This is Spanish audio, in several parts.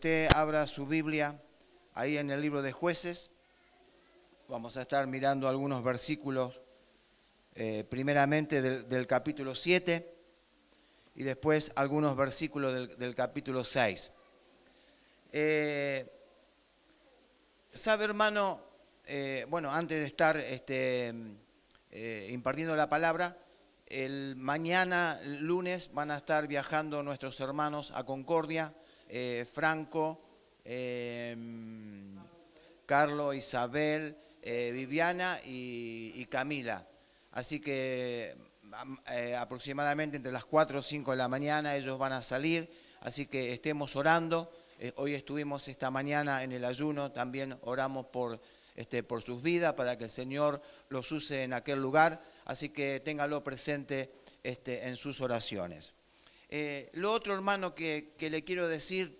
usted abra su Biblia ahí en el libro de Jueces. Vamos a estar mirando algunos versículos, primeramente del capítulo 7 y después algunos versículos del capítulo 6. ¿Sabe, hermano? Antes de estar impartiendo la palabra, mañana, lunes, van a estar viajando nuestros hermanos a Concordia, Franco, Carlos, Isabel, Viviana y Camila. Así que aproximadamente entre las 4 o 5 de la mañana ellos van a salir, así que estemos orando. Hoy estuvimos esta mañana en el ayuno, también oramos por sus vidas, para que el Señor los use en aquel lugar, así que téngalo presente en sus oraciones. Lo otro, hermano, que le quiero decir,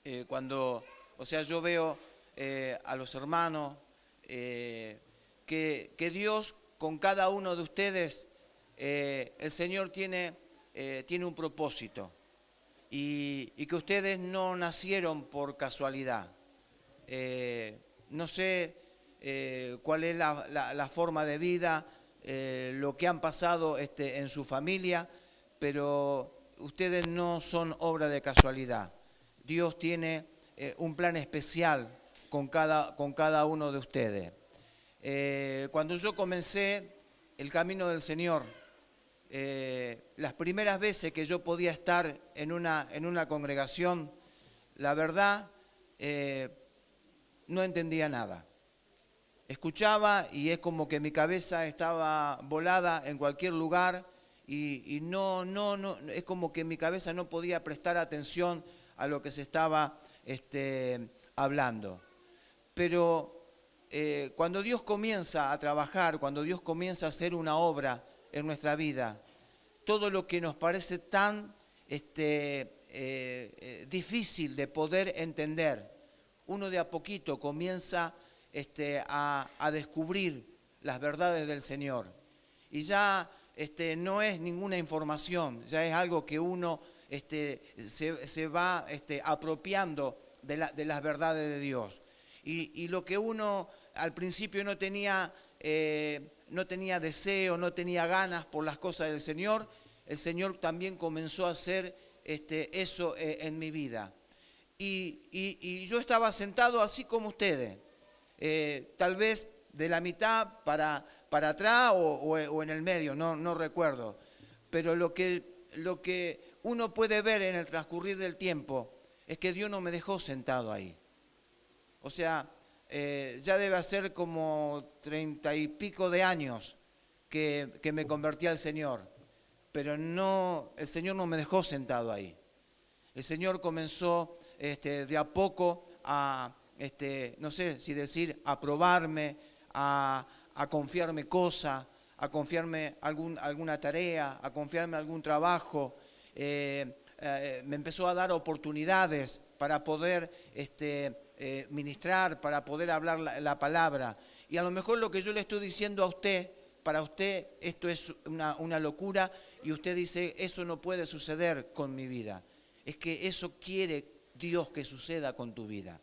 yo veo a los hermanos, que Dios con cada uno de ustedes, el Señor tiene un propósito. Y que ustedes no nacieron por casualidad. No sé cuál es la forma de vida, lo que han pasado en su familia, pero ustedes no son obra de casualidad. Dios tiene un plan especial con cada uno de ustedes. Cuando yo comencé el camino del Señor, las primeras veces que yo podía estar en una congregación, la verdad, no entendía nada. Escuchaba y es como que mi cabeza estaba volada en cualquier lugar y no, es como que mi cabeza no podía prestar atención a lo que se estaba hablando. Pero cuando Dios comienza a trabajar, cuando Dios comienza a hacer una obra en nuestra vida, todo lo que nos parece tan difícil de poder entender, uno de a poquito comienza a descubrir las verdades del Señor. Y ya no es ninguna información, ya es algo que uno se va apropiando de las verdades de Dios. Y lo que uno al principio no tenía deseo, no tenía ganas por las cosas del Señor, el Señor también comenzó a hacer eso en mi vida. Y yo estaba sentado así como ustedes, tal vez de la mitad para atrás o en el medio, no recuerdo. Pero lo que uno puede ver en el transcurrir del tiempo es que Dios no me dejó sentado ahí. O sea, ya debe ser como 30 y pico de años que me convertí al Señor, pero el Señor no me dejó sentado ahí. El Señor comenzó de a poco a, no sé si decir, a probarme, a confiarme cosas, a confiarme alguna tarea, a confiarme algún trabajo. Me empezó a dar oportunidades para poder ministrar, para poder hablar la palabra. Y a lo mejor lo que yo le estoy diciendo a usted, para usted esto es una locura y usted dice, eso no puede suceder con mi vida. Es que eso quiere Dios que suceda con tu vida.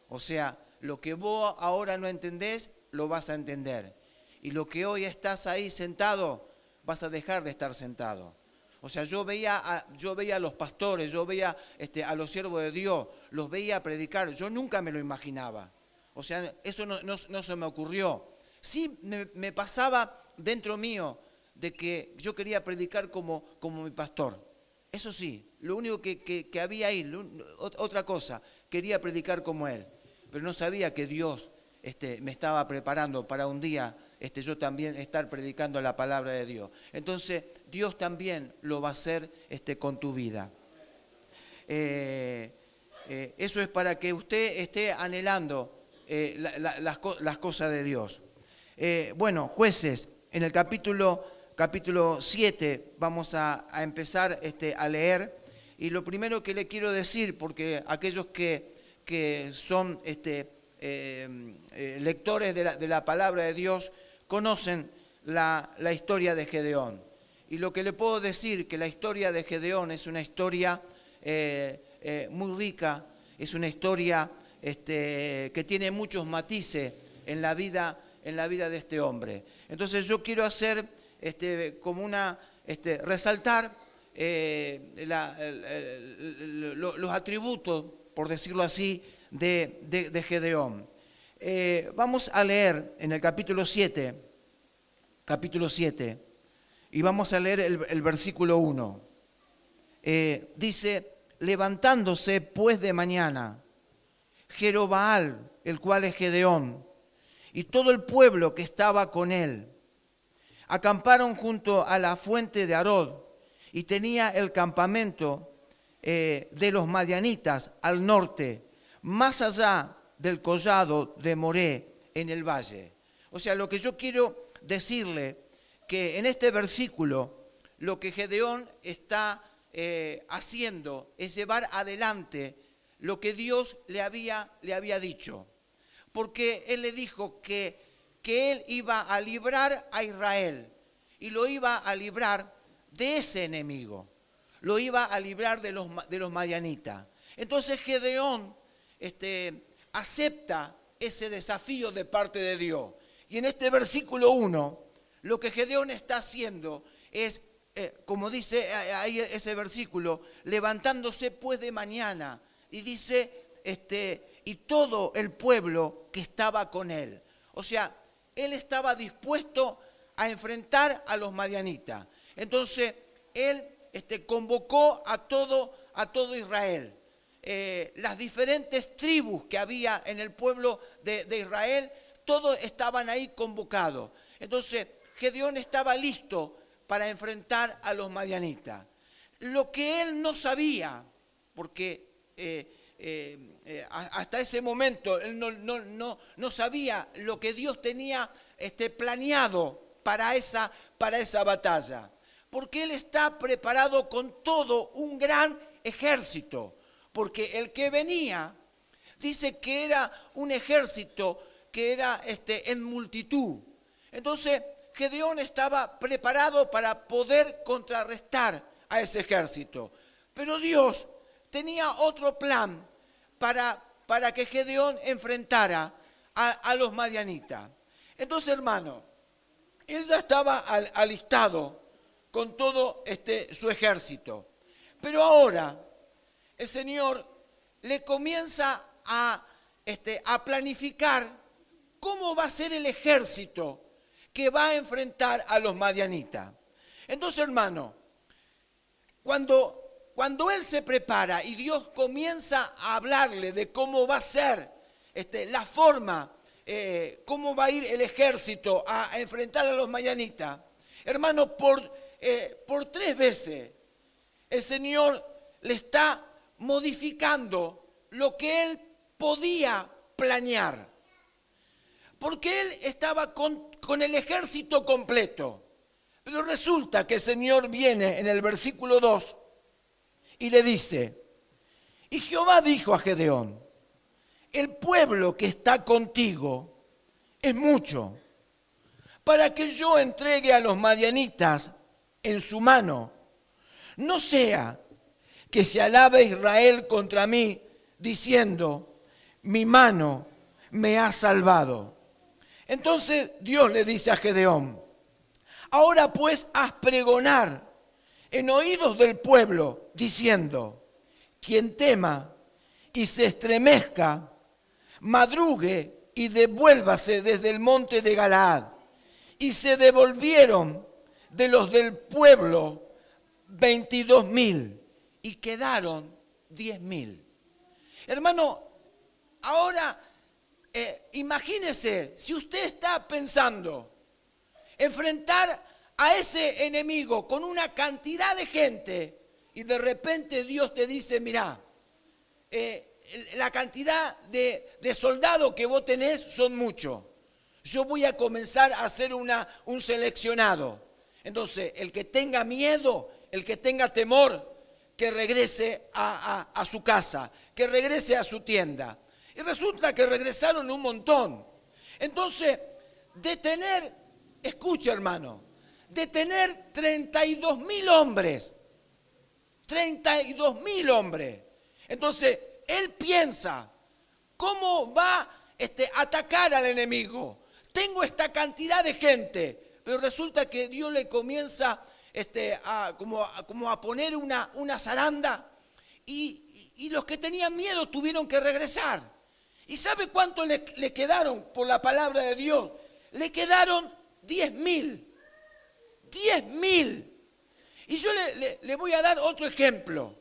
O sea, lo que vos ahora no entendés, lo vas a entender. Y lo que hoy estás ahí sentado, vas a dejar de estar sentado. O sea, yo veía a los pastores, yo veía a los siervos de Dios, los veía predicar, yo nunca me lo imaginaba. O sea, eso no se me ocurrió. Sí me pasaba dentro mío de que yo quería predicar como mi pastor. Eso sí, lo único que había ahí, otra cosa, quería predicar como él. Pero no sabía que Dios me estaba preparando para un día yo también estar predicando la palabra de Dios. Entonces, Dios también lo va a hacer con tu vida. Eso es para que usted esté anhelando las cosas de Dios. Jueces, en el capítulo 7 vamos a empezar a leer. Y lo primero que le quiero decir, porque aquellos que son lectores de la palabra de Dios, conocen la historia de Gedeón. Y lo que le puedo decir, que la historia de Gedeón es una historia muy rica, es una historia que tiene muchos matices en la vida de este hombre. Entonces yo quiero hacer como resaltar los atributos, por decirlo así, de Gedeón. Vamos a leer en el capítulo 7, y vamos a leer el versículo 1. Dice: levantándose pues de mañana, Jerobbaal, el cual es Gedeón, y todo el pueblo que estaba con él, acamparon junto a la fuente de Arod, y tenía el campamento de los madianitas al norte, más allá del collado de Moré, en el valle. O sea, lo que yo quiero decirle, que en este versículo, lo que Gedeón está haciendo es llevar adelante lo que Dios le había dicho. Porque Él le dijo que Él iba a librar a Israel, y lo iba a librar de ese enemigo, lo iba a librar de los madianitas. Entonces Gedeón acepta ese desafío de parte de Dios. Y en este versículo 1, lo que Gedeón está haciendo es, como dice ahí ese versículo, levantándose pues de mañana, y dice, y todo el pueblo que estaba con él. O sea, él estaba dispuesto a enfrentar a los madianitas. Entonces, él convocó a todo Israel. Las diferentes tribus que había en el pueblo de Israel, todos estaban ahí convocados. Entonces, Gedeón estaba listo para enfrentar a los madianitas. Lo que él no sabía, porque hasta ese momento él no sabía lo que Dios tenía planeado para esa batalla, porque él está preparado con todo un gran ejército, porque el que venía dice que era un ejército que era en multitud. Entonces Gedeón estaba preparado para poder contrarrestar a ese ejército, pero Dios tenía otro plan para que Gedeón enfrentara a los madianitas. Entonces, hermano, él ya estaba alistado con todo su ejército. Pero ahora el Señor le comienza a planificar cómo va a ser el ejército que va a enfrentar a los madianitas. Entonces, hermano, cuando él se prepara y Dios comienza a hablarle de cómo va a ser la forma, cómo va a ir el ejército a enfrentar a los madianitas, hermano, por 3 veces el Señor le está modificando lo que él podía planear. Porque él estaba con el ejército completo. Pero resulta que el Señor viene en el versículo 2 y le dice: y Jehová dijo a Gedeón: el pueblo que está contigo es mucho, para que yo entregue a los madianitas en su mano. No sea que se alabe Israel contra mí, diciendo: mi mano me ha salvado. Entonces Dios le dice a Gedeón: ahora pues haz pregonar en oídos del pueblo, diciendo: quien tema y se estremezca, madrugue y devuélvase desde el monte de Galaad. Y se devolvieron de los del pueblo 22,000 y quedaron 10,000. Hermano, ahora imagínese, si usted está pensando enfrentar a ese enemigo con una cantidad de gente y de repente Dios te dice: mirá, la cantidad de soldados que vos tenés son muchos. Yo voy a comenzar a hacer un seleccionado. Entonces, el que tenga miedo, el que tenga temor, que regrese a su casa, que regrese a su tienda. Y resulta que regresaron un montón. Entonces, escucha, hermano, de tener 32,000 hombres, 32,000 hombres, Entonces, él piensa, ¿cómo va a atacar al enemigo? Tengo esta cantidad de gente, pero resulta que Dios le comienza como a poner una zaranda y los que tenían miedo tuvieron que regresar. ¿Y sabe cuánto le quedaron por la palabra de Dios? Le quedaron 10.000. 10.000. Y yo le voy a dar otro ejemplo.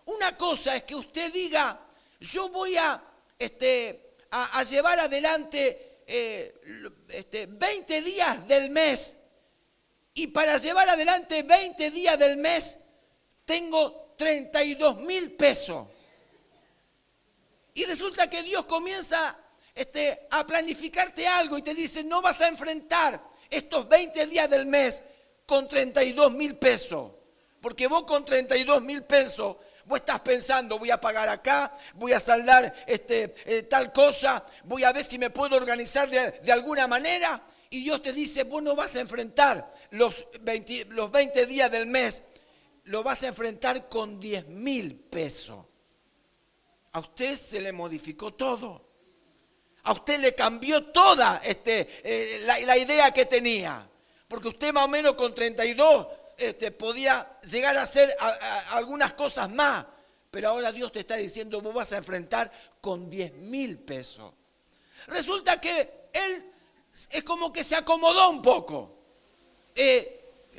Una cosa es que usted diga, yo voy a llevar adelante 20 días del mes, y para llevar adelante 20 días del mes tengo 32.000 pesos. Y resulta que Dios comienza a planificarte algo y te dice, no vas a enfrentar estos 20 días del mes con 32.000 pesos. Porque vos con 32.000 pesos, vos estás pensando, voy a pagar acá, voy a saldar tal cosa, voy a ver si me puedo organizar de alguna manera. Y Dios te dice, vos no vas a enfrentar los 20 días del mes, lo vas a enfrentar con 10.000 pesos. A usted se le modificó todo. A usted le cambió toda la idea que tenía. Porque usted más o menos con 32 podía llegar a hacer algunas cosas más. Pero ahora Dios te está diciendo, vos vas a enfrentar con 10.000 pesos. Resulta que él es como que se acomodó un poco.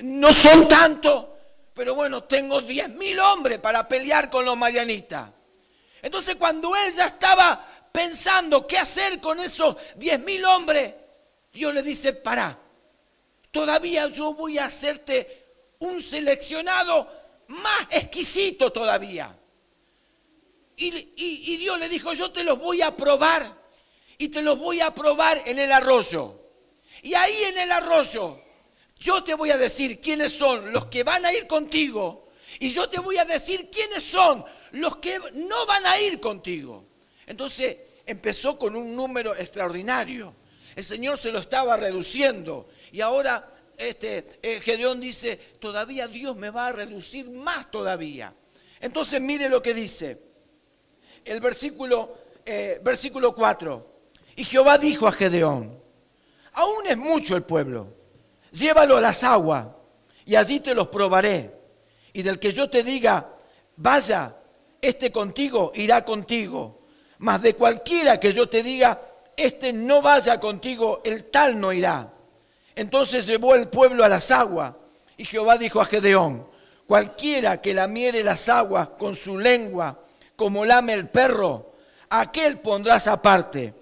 No son tantos, pero bueno, tengo 10.000 hombres para pelear con los madianitas. Entonces cuando él ya estaba pensando qué hacer con esos 10.000 hombres, Dios le dice, pará, todavía yo voy a hacerte un seleccionado más exquisito todavía. Y Dios le dijo, yo te los voy a probar, y te los voy a probar en el arroyo. Y ahí en el arroyo, yo te voy a decir quiénes son los que van a ir contigo, y yo te voy a decir quiénes son los que no van a ir contigo. Entonces empezó con un número extraordinario. El Señor se lo estaba reduciendo. Y ahora Gedeón dice, todavía Dios me va a reducir más todavía. Entonces mire lo que dice. El versículo 4. Y Jehová dijo a Gedeón, aún es mucho el pueblo. Llévalo a las aguas y allí te los probaré. Y del que yo te diga, vaya, contigo, irá contigo. Mas de cualquiera que yo te diga, no vaya contigo, el tal no irá. Entonces llevó el pueblo a las aguas, y Jehová dijo a Gedeón, cualquiera que lamiere las aguas con su lengua, como lame el perro, a aquel pondrás aparte.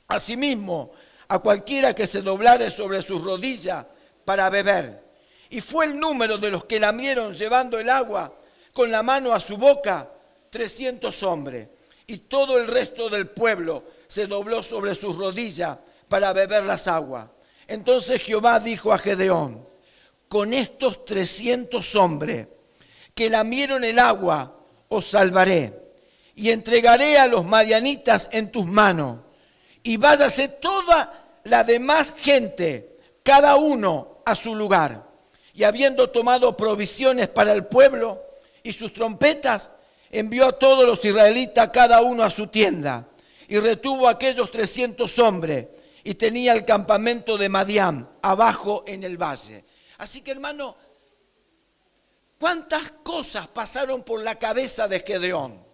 Asimismo, a cualquiera que se doblare sobre sus rodillas para beber. Y fue el número de los que lamieron llevando el agua con la mano a su boca, 300 hombres, y todo el resto del pueblo se dobló sobre sus rodillas para beber las aguas. Entonces Jehová dijo a Gedeón, con estos 300 hombres que lamieron el agua, os salvaré, y entregaré a los madianitas en tus manos, y váyase toda la demás gente, cada uno a su lugar. Y habiendo tomado provisiones para el pueblo y sus trompetas, envió a todos los israelitas, cada uno a su tienda, y retuvo a aquellos 300 hombres, y tenía el campamento de Madián abajo en el valle. Así que, hermano, ¿cuántas cosas pasaron por la cabeza de Gedeón?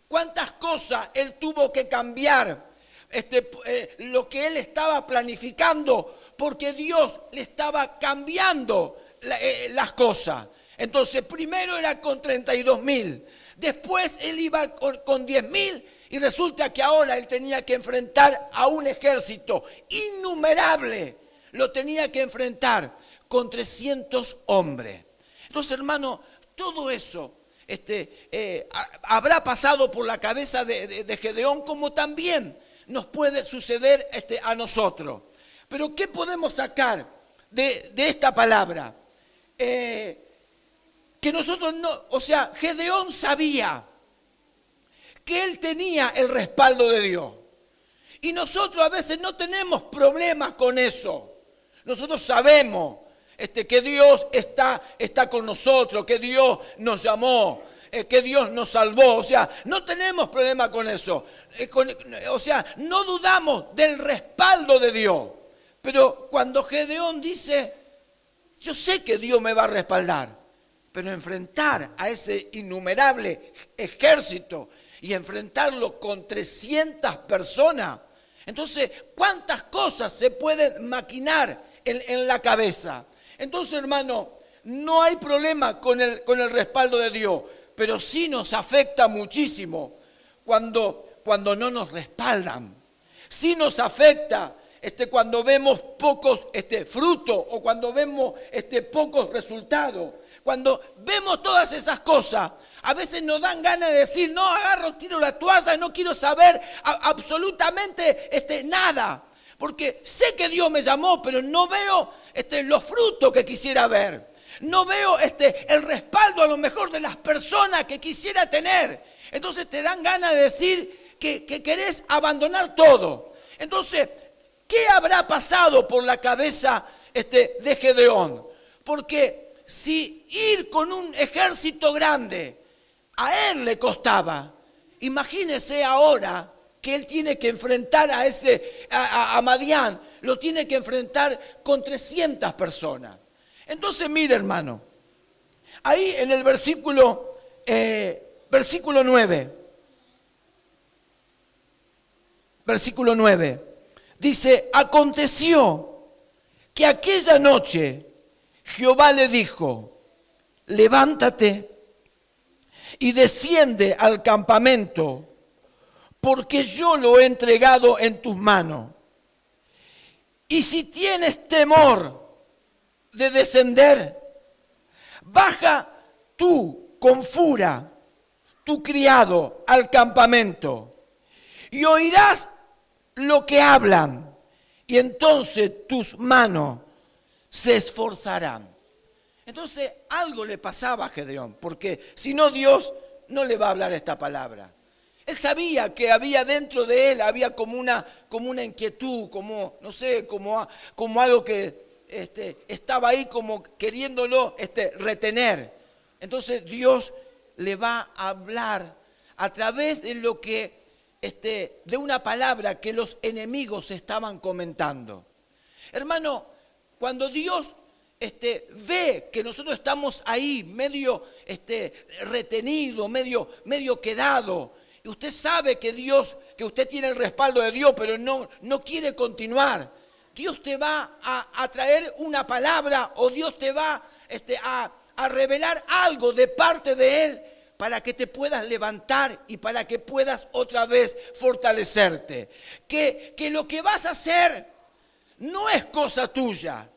¿Cuántas cosas él tuvo que cambiar? Lo que él estaba planificando, porque Dios le estaba cambiando las cosas. Entonces, primero era con 32.000. Después él iba con 10.000 y resulta que ahora él tenía que enfrentar a un ejército innumerable. Lo tenía que enfrentar con 300 hombres. Entonces, hermano, todo eso habrá pasado por la cabeza de Gedeón, como también nos puede suceder a nosotros. Pero ¿qué podemos sacar de esta palabra? Que nosotros no, Gedeón sabía que él tenía el respaldo de Dios. Y nosotros a veces no tenemos problemas con eso. Nosotros sabemos que Dios está con nosotros, que Dios nos llamó. que Dios nos salvó. O sea, no tenemos problema con eso. O sea, no dudamos del respaldo de Dios. Pero cuando Gedeón dice, yo sé que Dios me va a respaldar, pero enfrentar a ese innumerable ejército y enfrentarlo con 300 personas, entonces, ¿cuántas cosas se pueden maquinar en la cabeza? Entonces, hermano, no hay problema con el respaldo de Dios, pero sí nos afecta muchísimo cuando no nos respaldan. Sí nos afecta cuando vemos pocos frutos o cuando vemos pocos resultados. Cuando vemos todas esas cosas, a veces nos dan ganas de decir, no, agarro, tiro la toalla, no quiero saber absolutamente nada. Porque sé que Dios me llamó, pero no veo los frutos que quisiera ver. No veo el respaldo a lo mejor de las personas que quisiera tener. Entonces te dan ganas de decir que querés abandonar todo. Entonces, ¿qué habrá pasado por la cabeza de Gedeón? Porque si ir con un ejército grande a él le costaba, imagínese ahora que él tiene que enfrentar a Madián, lo tiene que enfrentar con 300 personas. Entonces, mire, hermano, ahí en el versículo 9, dice, aconteció que aquella noche Jehová le dijo, levántate y desciende al campamento, porque yo lo he entregado en tus manos. Y si tienes temor de descender, baja tú con furia, tu criado, al campamento, y oirás lo que hablan, y entonces tus manos se esforzarán. Entonces algo le pasaba a Gedeón, porque si no, Dios no le va a hablar esta palabra. Él sabía que había dentro de él, había como una inquietud, como, no sé, como algo que estaba ahí como queriéndolo retener. Entonces Dios le va a hablar a través de lo que, de una palabra que los enemigos estaban comentando. Hermano, cuando Dios ve que nosotros estamos ahí medio retenido, medio quedado, y usted sabe que usted tiene el respaldo de Dios, pero no quiere continuar, Dios te va a traer una palabra o Dios te va a revelar algo de parte de Él para que te puedas levantar y para que puedas otra vez fortalecerte. Que lo que vas a hacer no es cosa tuya,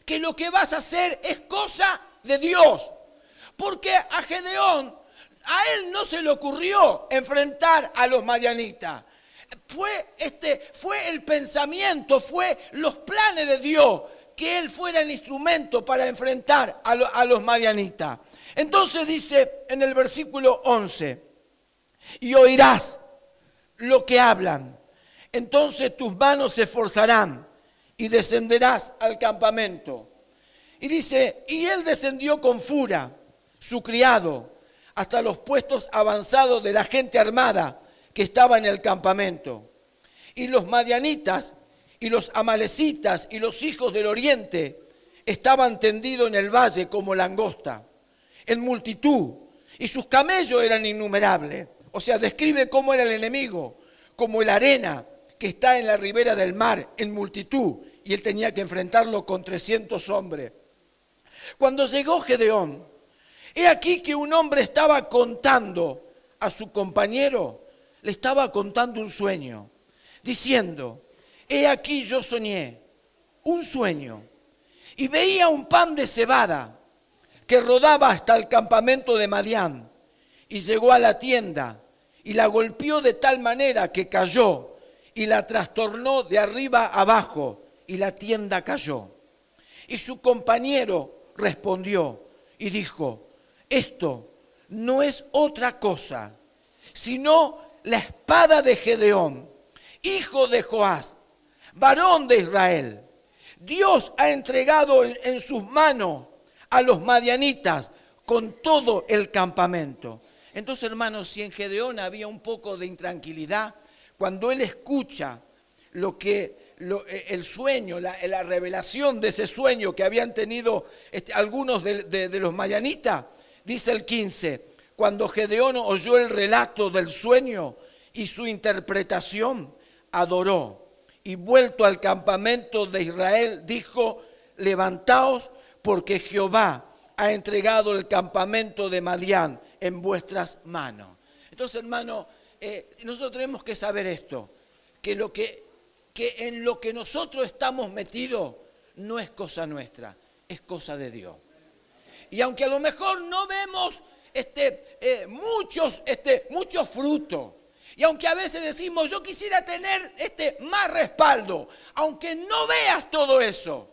que lo que vas a hacer es cosa de Dios. Porque a Gedeón, a él no se le ocurrió enfrentar a los madianitas. Fue el pensamiento, fue los planes de Dios que él fuera el instrumento para enfrentar a los madianitas. Entonces dice en el versículo 11, y oirás lo que hablan, entonces tus manos se esforzarán y descenderás al campamento. Y dice, y él descendió con furia, su criado, hasta los puestos avanzados de la gente armada que estaba en el campamento. Y los madianitas y los amalecitas y los hijos del oriente estaban tendidos en el valle como langosta, en multitud, y sus camellos eran innumerables. O sea, describe cómo era el enemigo, como la arena que está en la ribera del mar, en multitud, y él tenía que enfrentarlo con 300 hombres. Cuando llegó Gedeón, he aquí que un hombre estaba contando a su compañero, le estaba contando un sueño, diciendo, he aquí yo soñé un sueño, y veía un pan de cebada que rodaba hasta el campamento de Madián, y llegó a la tienda, y la golpeó de tal manera que cayó, y la trastornó de arriba abajo, y la tienda cayó. Y su compañero respondió y dijo, esto no es otra cosa, sino la espada de Gedeón, hijo de Joás, varón de Israel. Dios ha entregado en sus manos a los madianitas con todo el campamento. Entonces, hermanos, si en Gedeón había un poco de intranquilidad, cuando él escucha el sueño, la revelación de ese sueño que habían tenido algunos de los madianitas, dice el 15, cuando Gedeón oyó el relato del sueño y su interpretación, adoró. Y vuelto al campamento de Israel, dijo, levantaos, porque Jehová ha entregado el campamento de Madián en vuestras manos. Entonces, hermano, nosotros tenemos que saber esto, que en lo que nosotros estamos metidos no es cosa nuestra, es cosa de Dios. Y aunque a lo mejor no vemos muchos frutos, y aunque a veces decimos, yo quisiera tener más respaldo, aunque no veas todo eso,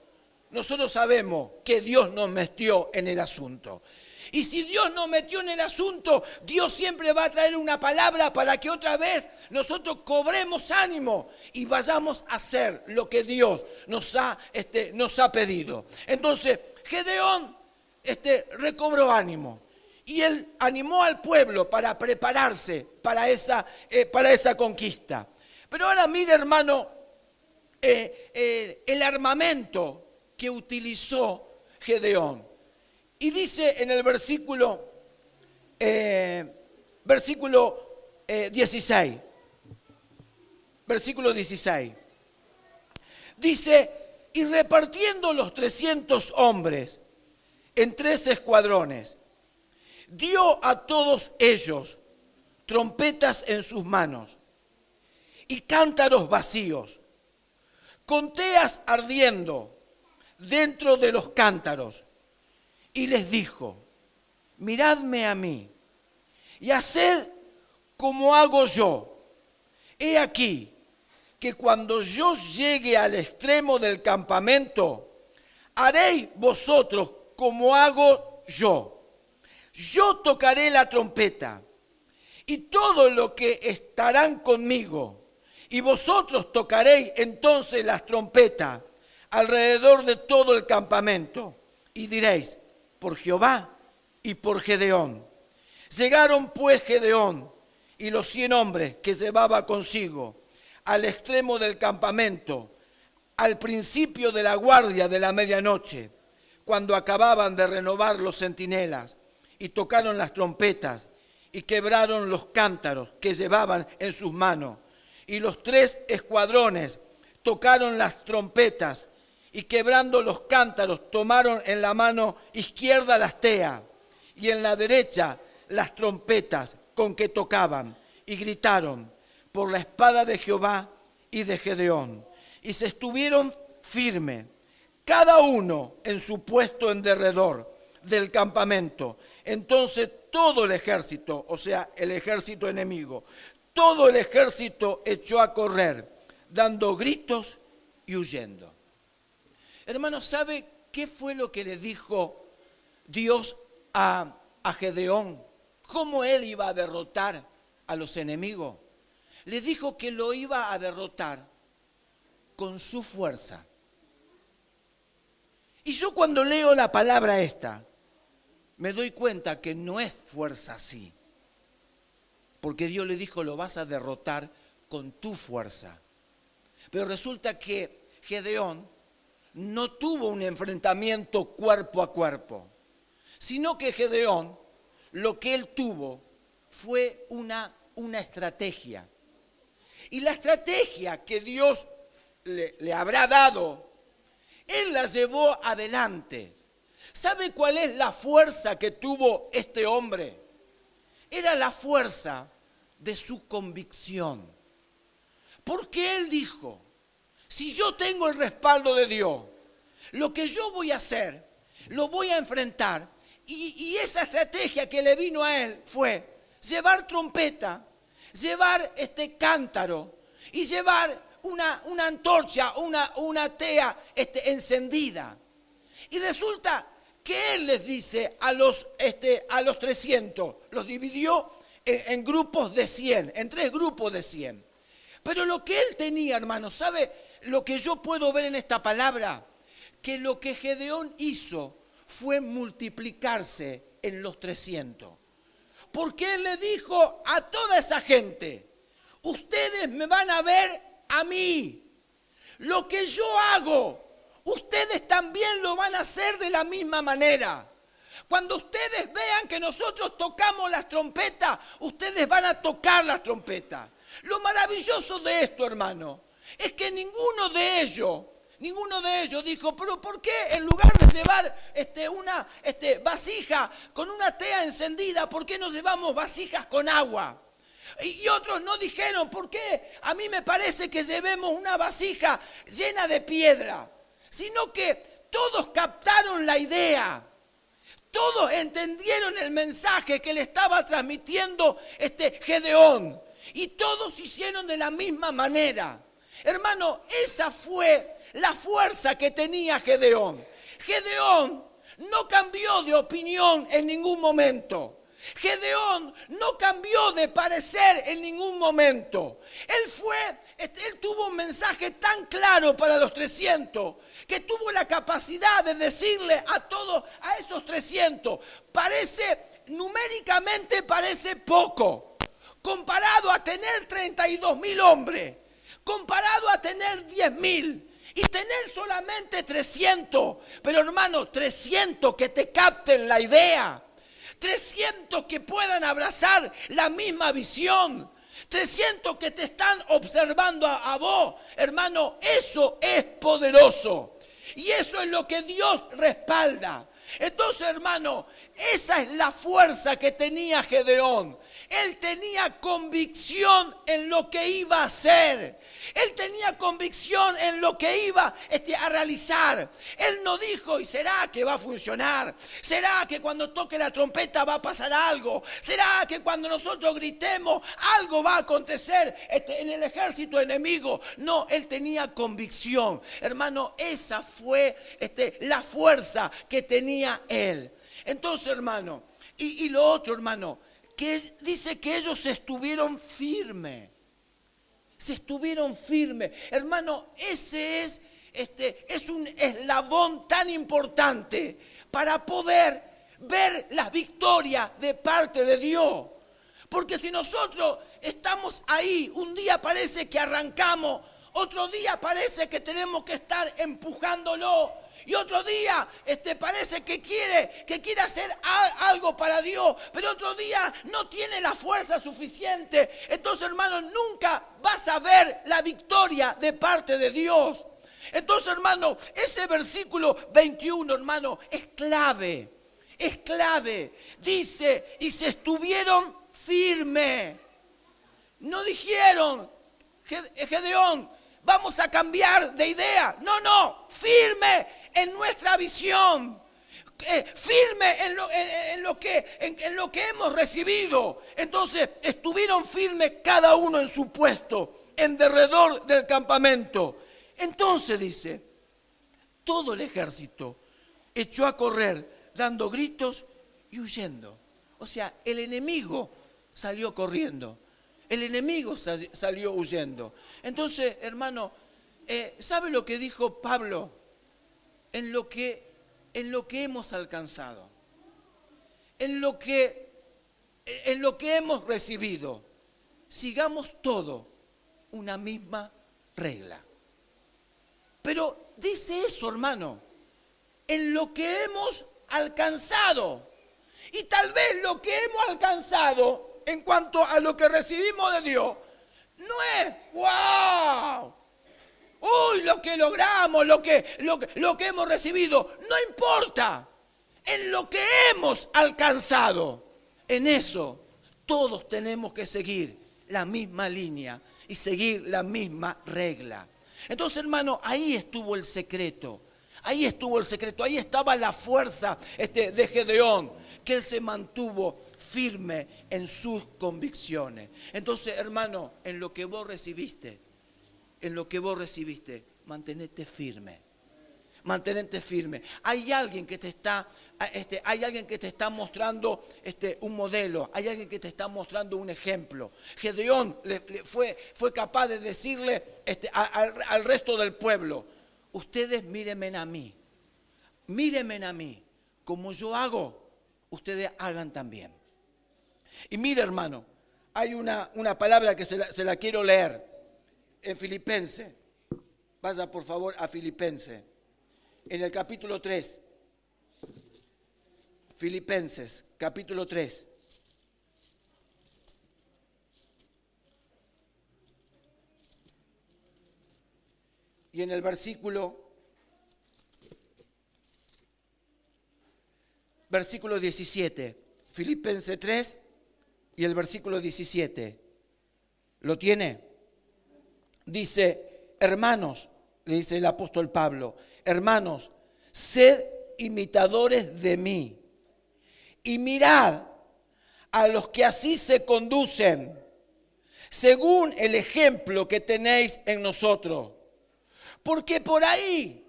nosotros sabemos que Dios nos metió en el asunto. Y si Dios nos metió en el asunto, Dios siempre va a traer una palabra para que otra vez nosotros cobremos ánimo y vayamos a hacer lo que Dios nos ha pedido. Entonces, Gedeón recobró ánimo. Y él animó al pueblo para prepararse para esa conquista. Pero ahora mire, hermano, el armamento que utilizó Gedeón. Y dice en el versículo 16. Versículo 16. Dice, y repartiendo los 300 hombres en 3 escuadrones, dio a todos ellos trompetas en sus manos y cántaros vacíos, con teas ardiendo dentro de los cántaros. Y les dijo, miradme a mí y haced como hago yo. He aquí que cuando yo llegue al extremo del campamento, haréis vosotros como hago yo. Yo tocaré la trompeta y todo lo que estarán conmigo, y vosotros tocaréis entonces las trompetas alrededor de todo el campamento, y diréis, por Jehová y por Gedeón. Llegaron pues Gedeón y los 100 hombres que llevaba consigo al extremo del campamento, al principio de la guardia de la medianoche, cuando acababan de renovar los centinelas, y tocaron las trompetas y quebraron los cántaros que llevaban en sus manos. Y los 3 escuadrones tocaron las trompetas y quebrando los cántaros tomaron en la mano izquierda las teas y en la derecha las trompetas con que tocaban, y gritaron por la espada de Jehová y de Gedeón. Y se estuvieron firmes, cada uno en su puesto en derredor del campamento. Entonces todo el ejército, o sea, el ejército enemigo, todo el ejército echó a correr, dando gritos y huyendo. Hermanos, ¿sabe qué fue lo que le dijo Dios a Gedeón? ¿Cómo él iba a derrotar a los enemigos? Le dijo que lo iba a derrotar con su fuerza. Y yo cuando leo la palabra esta, me doy cuenta que no es fuerza así. Porque Dios le dijo, lo vas a derrotar con tu fuerza. Pero resulta que Gedeón no tuvo un enfrentamiento cuerpo a cuerpo, sino que Gedeón, lo que él tuvo fue una estrategia. Y la estrategia que Dios le habrá dado, él la llevó adelante. ¿Sabe cuál es la fuerza que tuvo este hombre? Era la fuerza de su convicción. Porque él dijo, si yo tengo el respaldo de Dios, lo que yo voy a hacer, lo voy a enfrentar. Y esa estrategia que le vino a él fue llevar trompeta, llevar cántaro y llevar una antorcha, una tea encendida. Y resulta que él les dice a los 300, los dividió en grupos de 100, en 3 grupos de 100. Pero lo que él tenía, hermano, ¿sabe lo que yo puedo ver en esta palabra? Que lo que Gedeón hizo fue multiplicarse en los 300. Porque él le dijo a toda esa gente, ustedes me van a ver a mí. Lo que yo hago, ustedes también lo van a hacer de la misma manera. Cuando ustedes vean que nosotros tocamos las trompetas, ustedes van a tocar las trompetas. Lo maravilloso de esto, hermano, es que ninguno de ellos dijo, pero ¿por qué en lugar de llevar una vasija con una tea encendida, por qué no llevamos vasijas con agua? Y otros no dijeron, ¿por qué? A mí me parece que llevemos una vasija llena de piedra. Sino que todos captaron la idea. Todos entendieron el mensaje que le estaba transmitiendo Gedeón. Y todos hicieron de la misma manera. Hermano, esa fue la fuerza que tenía Gedeón. Gedeón no cambió de opinión en ningún momento. Gedeón no cambió de parecer en ningún momento. Él tuvo un mensaje tan claro para los 300 que tuvo la capacidad de decirle a esos 300, numéricamente parece poco, comparado a tener 32.000 hombres, comparado a tener 10.000 y tener solamente 300, pero hermano, 300 que te capten la idea. 300 que puedan abrazar la misma visión. 300 que te están observando a vos. Hermano, eso es poderoso. Y eso es lo que Dios respalda. Entonces, hermano, esa es la fuerza que tenía Gedeón. Él tenía convicción en lo que iba a hacer. Él tenía convicción en lo que iba a realizar. Él no dijo, ¿y será que va a funcionar? ¿Será que cuando toque la trompeta va a pasar algo? ¿Será que cuando nosotros gritemos algo va a acontecer en el ejército enemigo? No, él tenía convicción. Hermano, esa fue la fuerza que tenía él. Entonces, hermano, y lo otro, hermano, que dice que ellos estuvieron firmes. Se estuvieron firmes. Hermano, ese es un eslabón tan importante para poder ver las victorias de parte de Dios. Porque si nosotros estamos ahí, un día parece que arrancamos, otro día parece que tenemos que estar empujándolo. Y otro día parece que quiere hacer algo para Dios, pero otro día no tiene la fuerza suficiente. Entonces, hermano, nunca vas a ver la victoria de parte de Dios. Entonces, hermano, ese versículo 21, hermano, es clave. Es clave. Dice, y se estuvieron firmes. No dijeron, Gedeón, vamos a cambiar de idea. No, firme en nuestra visión, firme en lo que hemos recibido. Entonces estuvieron firmes cada uno en su puesto, en derredor del campamento. Entonces dice, todo el ejército echó a correr dando gritos y huyendo. O sea, el enemigo salió corriendo, el enemigo salió huyendo. Entonces, hermano, ¿sabe lo que dijo Pablo? En lo que hemos alcanzado, en lo que hemos recibido, sigamos todo una misma regla. Pero dice eso, hermano, en lo que hemos alcanzado. Y tal vez lo que hemos alcanzado en cuanto a lo que recibimos de Dios, no es ¡wow! Uy, lo que logramos, lo que hemos recibido, no importa. En lo que hemos alcanzado, en eso todos tenemos que seguir la misma línea y seguir la misma regla. Entonces, hermano, ahí estuvo el secreto. Ahí estuvo el secreto, ahí estaba la fuerza de Gedeón, que él se mantuvo firme en sus convicciones. Entonces, hermano, en lo que vos recibiste, mantenete firme. Mantenete firme. Hay alguien que te está mostrando un modelo, hay alguien que te está mostrando un ejemplo. Gedeón fue capaz de decirle al resto del pueblo, ustedes mírenme a mí, como yo hago, ustedes hagan también. Y mire, hermano, hay una palabra que se la quiero leer en Filipenses. Vaya por favor a Filipenses, en el capítulo 3. Filipenses, capítulo 3. Y en el versículo 17. Filipenses 3 y el versículo 17. ¿Lo tiene? Dice, hermanos, le dice el apóstol Pablo, hermanos, sed imitadores de mí y mirad a los que así se conducen, según el ejemplo que tenéis en nosotros. Porque por ahí,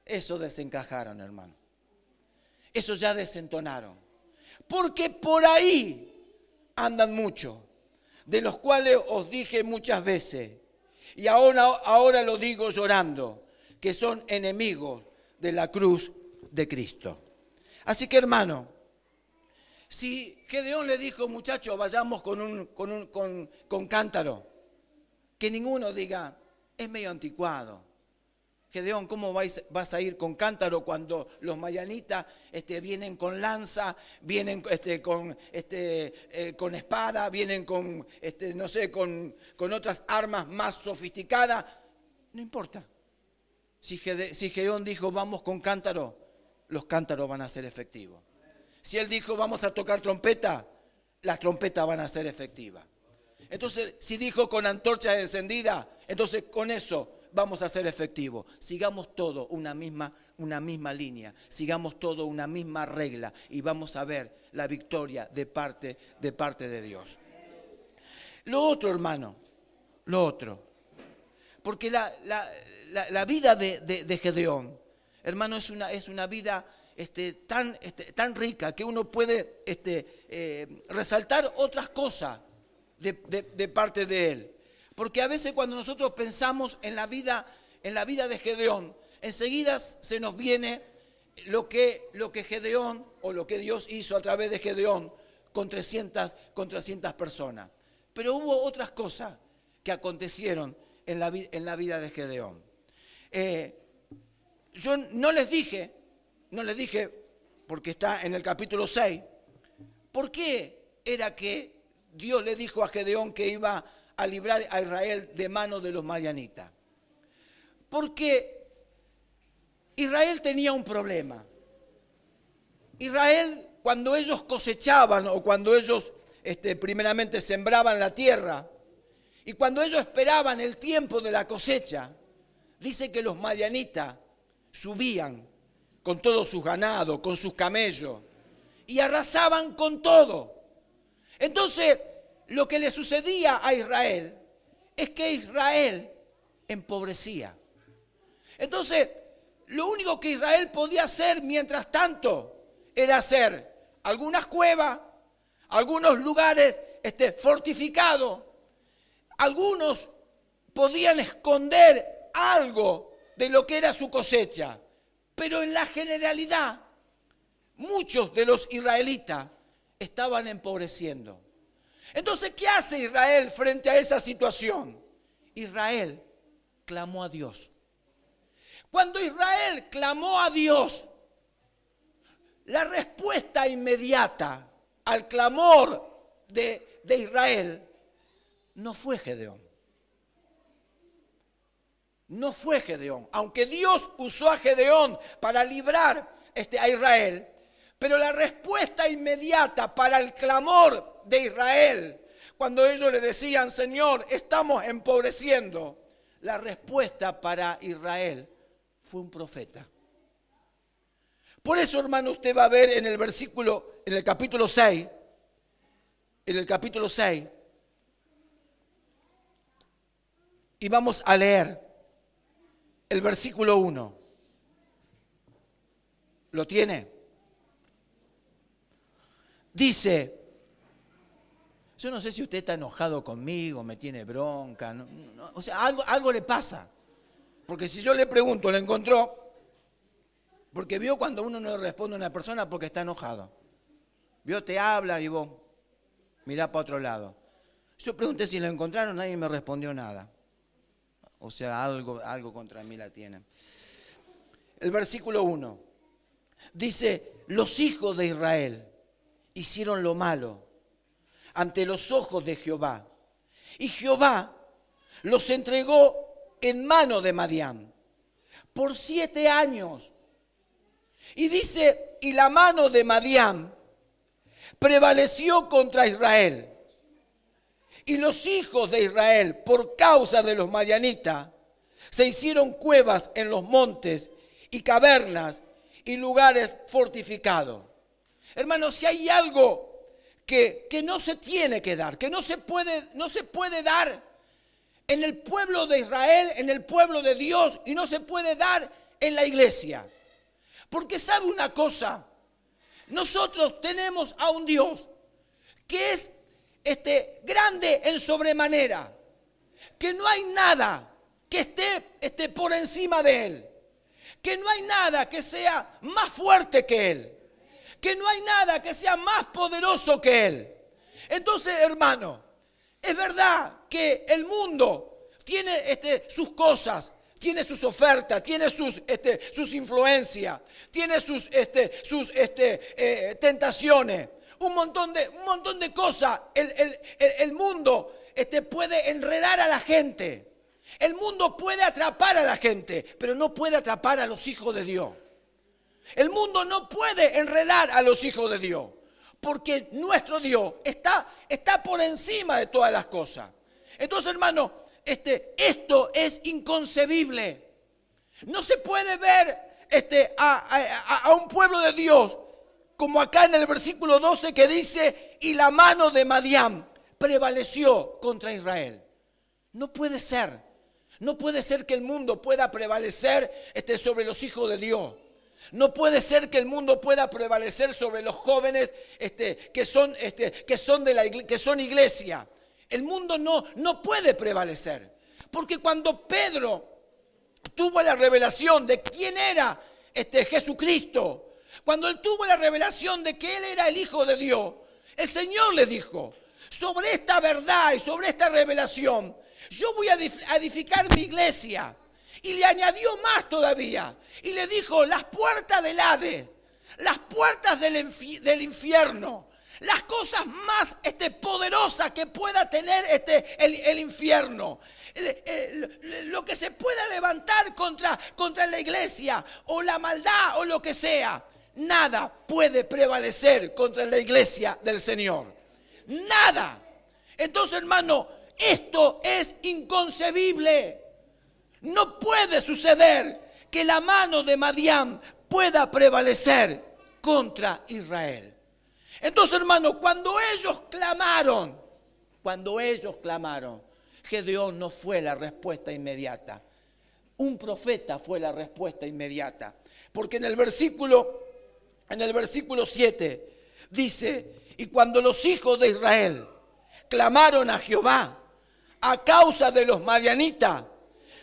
eso desencajaron, hermano. Eso ya desentonaron. Porque por ahí andan muchos, de los cuales os dije muchas veces, y ahora lo digo llorando, que son enemigos de la cruz de Cristo. Así que, hermano, si Gedeón le dijo, muchachos, vayamos con cántaro, que ninguno diga, es medio anticuado. Gedeón, ¿cómo vas a ir con cántaro cuando los madianitas vienen con lanza, vienen con espada, vienen con, no sé, con otras armas más sofisticadas? No importa. Si Gedeón dijo, vamos con cántaro, los cántaros van a ser efectivos. Si él dijo, vamos a tocar trompeta, las trompetas van a ser efectivas. Entonces, si dijo con antorchas encendidas, entonces con eso vamos a ser efectivos. Sigamos todo una misma línea, sigamos todo una misma regla y vamos a ver la victoria de parte de Dios. Lo otro, hermano, lo otro, porque la vida de Gedeón, hermano, es una vida tan rica que uno puede resaltar otras cosas de parte de él. Porque a veces cuando nosotros pensamos en la vida de Gedeón, enseguida se nos viene lo que Gedeón o lo que Dios hizo a través de Gedeón con 300 personas. Pero hubo otras cosas que acontecieron en la vida de Gedeón. Yo no les dije, porque está en el capítulo 6, ¿por qué era que Dios le dijo a Gedeón que iba a librar a Israel de manos de los madianitas? Porque Israel tenía un problema. Israel, cuando ellos cosechaban o cuando ellos primeramente sembraban la tierra y cuando ellos esperaban el tiempo de la cosecha, dice que los madianitas subían con todos sus ganados, con sus camellos y arrasaban con todo. Entonces, lo que le sucedía a Israel es que Israel empobrecía. Entonces, lo único que Israel podía hacer mientras tanto era hacer algunas cuevas, algunos lugares fortificados. Algunos podían esconder algo de lo que era su cosecha, pero en la generalidad, muchos de los israelitas estaban empobreciendo. Entonces, ¿qué hace Israel frente a esa situación? Israel clamó a Dios. Cuando Israel clamó a Dios, la respuesta inmediata al clamor de Israel no fue Gedeón. No fue Gedeón. Aunque Dios usó a Gedeón para librar a Israel, pero la respuesta inmediata para el clamor de Israel, cuando ellos le decían, Señor, estamos empobreciendo, la respuesta para Israel fue un profeta. Por eso, hermano, usted va a ver en el capítulo 6, y vamos a leer el versículo 1. ¿Lo tiene? Dice, yo no sé si usted está enojado conmigo, me tiene bronca, no, o sea, algo le pasa. Porque si yo le pregunto, ¿lo encontró? Porque vio cuando uno no le responde a una persona porque está enojado. Vio, te habla y vos, mirá para otro lado. Yo pregunté si lo encontraron, nadie me respondió nada. O sea, algo contra mí la tienen. El versículo 1 dice, los hijos de Israel hicieron lo malo ante los ojos de Jehová. Y Jehová los entregó en mano de Madián por 7 años. Y dice, y la mano de Madián prevaleció contra Israel. Y los hijos de Israel, por causa de los madianitas, se hicieron cuevas en los montes y cavernas y lugares fortificados. Hermanos, si hay algo que no se tiene que dar, que no se puede dar en el pueblo de Israel, en el pueblo de Dios, y no se puede dar en la iglesia. Porque sabe una cosa, nosotros tenemos a un Dios que es grande en sobremanera, que no hay nada que esté por encima de Él, que no hay nada que sea más fuerte que Él, que no hay nada que sea más poderoso que Él. Entonces, hermano, es verdad que el mundo tiene sus cosas, tiene sus ofertas, tiene sus influencias, tiene sus tentaciones, un montón de cosas. El mundo puede enredar a la gente. El mundo puede atrapar a la gente, pero no puede atrapar a los hijos de Dios. El mundo no puede enredar a los hijos de Dios, porque nuestro Dios está por encima de todas las cosas. Entonces, hermano, esto es inconcebible. No se puede ver a un pueblo de Dios como acá en el versículo 12 que dice, y la mano de Madián prevaleció contra Israel. No puede ser. No puede ser que el mundo pueda prevalecer sobre los hijos de Dios. No puede ser que el mundo pueda prevalecer sobre los jóvenes que son iglesia. El mundo no puede prevalecer. Porque cuando Pedro tuvo la revelación de quién era Jesucristo, cuando él tuvo la revelación de que él era el Hijo de Dios, el Señor le dijo, sobre esta verdad y sobre esta revelación, yo voy a edificar mi iglesia. Y le añadió más todavía. Y le dijo, las puertas del Hades, las puertas del infierno, las cosas más poderosas que pueda tener el infierno, lo que se pueda levantar contra la iglesia, o la maldad, o lo que sea, nada puede prevalecer contra la iglesia del Señor. Nada. Entonces, hermano, esto es inconcebible. No puede suceder que la mano de Madián pueda prevalecer contra Israel. Entonces, hermano, cuando ellos clamaron, Gedeón no fue la respuesta inmediata. Un profeta fue la respuesta inmediata. Porque en el versículo 7 dice, y cuando los hijos de Israel clamaron a Jehová a causa de los madianitas,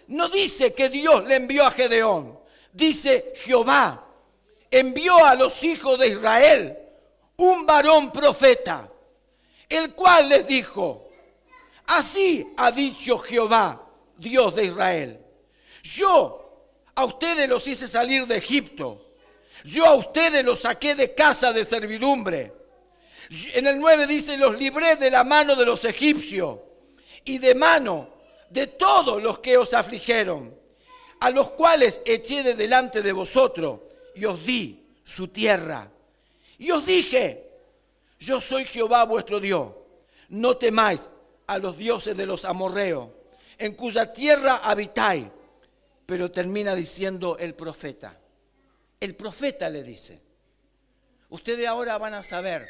no dice que Dios le envió a Gedeón, dice Jehová envió a los hijos de Israel un varón profeta, el cual les dijo, así ha dicho Jehová, Dios de Israel, yo a ustedes los hice salir de Egipto, yo a ustedes los saqué de casa de servidumbre. En el 9 dice, los libré de la mano de los egipcios y de mano de todos los que os afligieron, a los cuales eché de delante de vosotros y os di su tierra. Y os dije, yo soy Jehová vuestro Dios, no temáis a los dioses de los amorreos, en cuya tierra habitáis. Pero termina diciendo el profeta le dice, ustedes ahora van a saber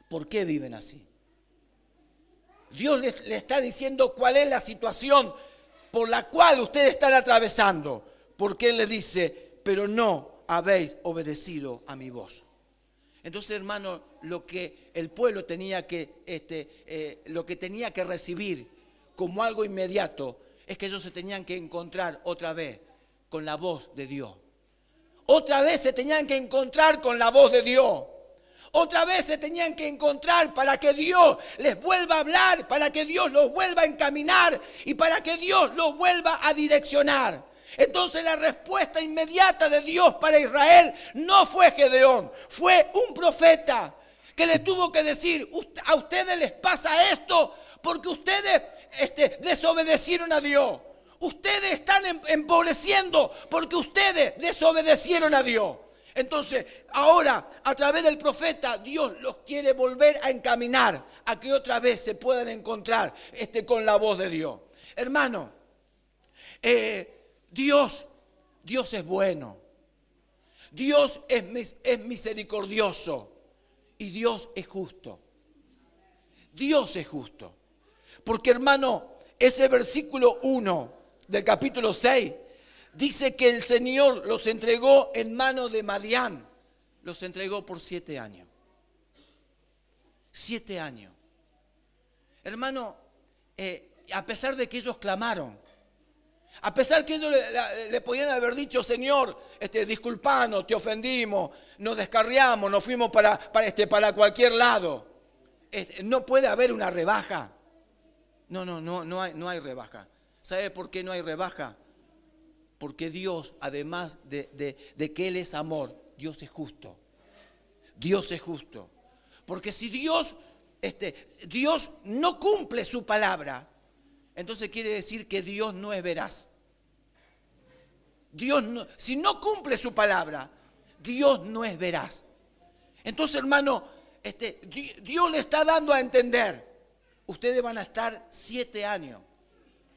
por qué viven así. Dios le está diciendo cuál es la situación por la cual ustedes están atravesando. Porque Él les dice, pero no habéis obedecido a mi voz. Entonces, hermano, lo que el pueblo tenía lo que tenía que recibir como algo inmediato es que ellos se tenían que encontrar otra vez con la voz de Dios. Otra vez se tenían que encontrar con la voz de Dios. Otra vez se tenían que encontrar para que Dios les vuelva a hablar, para que Dios los vuelva a encaminar y para que Dios los vuelva a direccionar. Entonces la respuesta inmediata de Dios para Israel no fue Gedeón, fue un profeta que le tuvo que decir: a ustedes les pasa esto porque ustedes desobedecieron a Dios. Ustedes están empobreciendo porque ustedes desobedecieron a Dios. Entonces, ahora, a través del profeta, Dios los quiere volver a encaminar a que otra vez se puedan encontrar con la voz de Dios. Hermano, Dios es bueno. Dios es misericordioso. Y Dios es justo. Dios es justo. Porque, hermano, ese versículo 1 del capítulo 6 dice que el Señor los entregó en mano de Madián. Los entregó por 7 años. 7 años. Hermano, a pesar de que ellos clamaron, a pesar que ellos le podían haber dicho: Señor, disculpanos, te ofendimos, nos descarriamos, nos fuimos para cualquier lado. No puede haber una rebaja. No hay rebaja. ¿Sabe por qué no hay rebaja? Porque Dios, además de que Él es amor, Dios es justo. Dios es justo. Porque si Dios no cumple su palabra, entonces quiere decir que Dios no es veraz. Si no cumple su palabra, Dios no es veraz. Entonces, hermano, Dios le está dando a entender: ustedes van a estar 7 años.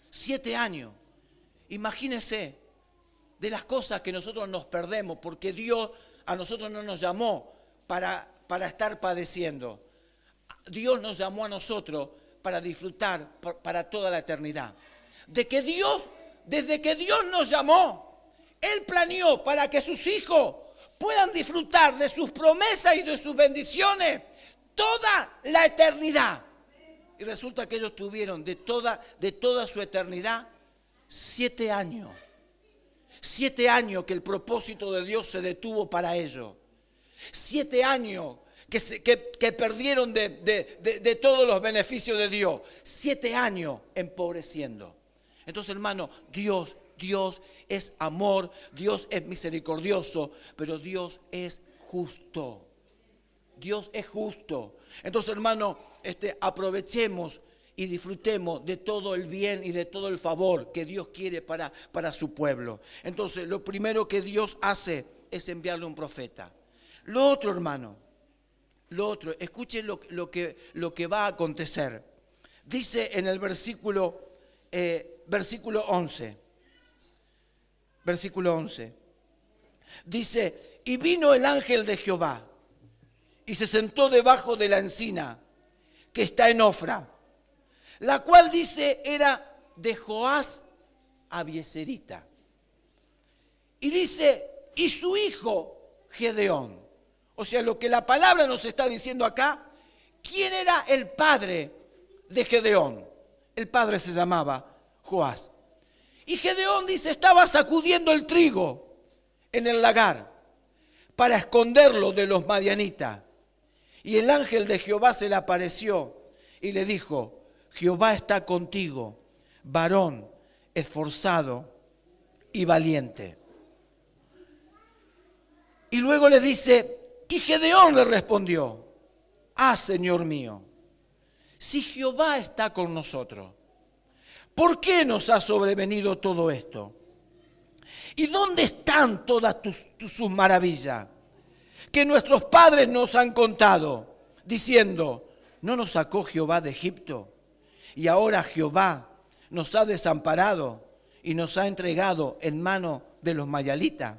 7 años. Imagínense de las cosas que nosotros nos perdemos porque Dios a nosotros no nos llamó para estar padeciendo. Dios nos llamó a nosotros para disfrutar para toda la eternidad. Desde que Dios nos llamó, Él planeó para que sus hijos puedan disfrutar de sus promesas y de sus bendiciones toda la eternidad. Y resulta que ellos tuvieron de toda su eternidad 7 años. 7 años que el propósito de Dios se detuvo para ellos. 7 años que perdieron de todos los beneficios de Dios. 7 años empobreciendo. Entonces, hermano, Dios es amor, Dios es misericordioso, pero Dios es justo. Dios es justo. Entonces, hermano, aprovechemos y disfrutemos de todo el bien y de todo el favor que Dios quiere para su pueblo. Entonces, lo primero que Dios hace es enviarle un profeta. Lo otro, hermano, escuchen lo que va a acontecer. Dice en el versículo 11. Versículo 11. Dice: y vino el ángel de Jehová y se sentó debajo de la encina que está en Ofra, la cual, dice, era de Joás Abieserita. Y dice: y su hijo Gedeón. O sea, lo que la palabra nos está diciendo acá, ¿quién era el padre de Gedeón? El padre se llamaba Joás. Y Gedeón, dice, estaba sacudiendo el trigo en el lagar para esconderlo de los madianitas. Y el ángel de Jehová se le apareció y le dijo: Jehová está contigo, varón esforzado y valiente. Y luego le dice, y Gedeón le respondió: Señor mío, si Jehová está con nosotros, ¿por qué nos ha sobrevenido todo esto? ¿Y dónde están todas sus maravillas que nuestros padres nos han contado, diciendo: ¿no nos sacó Jehová de Egipto? Y ahora Jehová nos ha desamparado y nos ha entregado en mano de los mayalitas.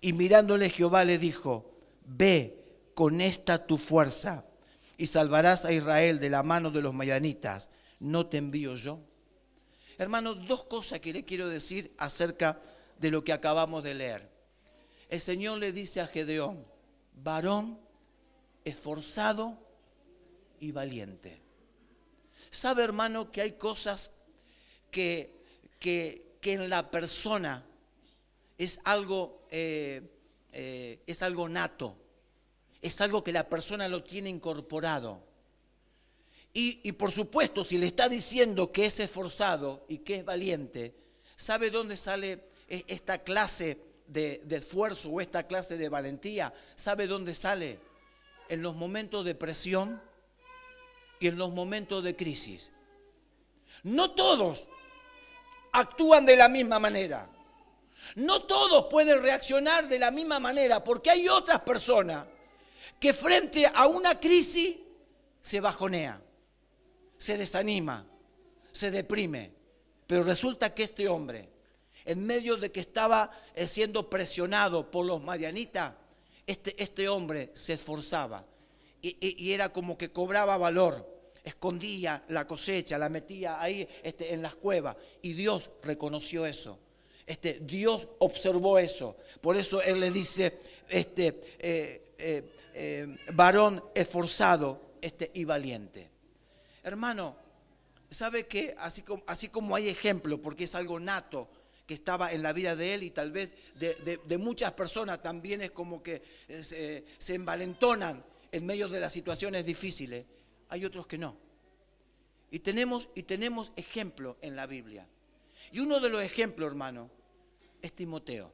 Y mirándole Jehová le dijo: ve con esta tu fuerza y salvarás a Israel de la mano de los madianitas. ¿No te envío yo? Hermanos, 2 cosas que le quiero decir acerca de lo que acabamos de leer. El Señor le dice a Gedeón: varón esforzado y valiente. ¿Sabe, hermano, que hay cosas que en la persona es algo nato? Es algo que la persona lo tiene incorporado. Y por supuesto, si le está diciendo que es esforzado y que es valiente, ¿sabe dónde sale esta clase de esfuerzo o esta clase de valentía? ¿Sabe dónde sale? En los momentos de presión y en los momentos de crisis. No todos actúan de la misma manera. No todos pueden reaccionar de la misma manera, porque hay otras personas que frente a una crisis se bajonea, se desanima, se deprime. Pero resulta que este hombre, en medio de que estaba siendo presionado por los madianitas, este hombre se esforzaba y era como que cobraba valor. Escondía la cosecha, la metía ahí en las cuevas, y Dios reconoció eso. Dios observó eso. Por eso Él le dice, varón esforzado y valiente. Hermano, ¿sabe qué? Así como hay ejemplo, porque es algo nato que estaba en la vida de él, y tal vez de muchas personas también es como que se envalentonan en medio de las situaciones difíciles. Hay otros que no. Y tenemos ejemplos en la Biblia. Y uno de los ejemplos, hermano, es Timoteo.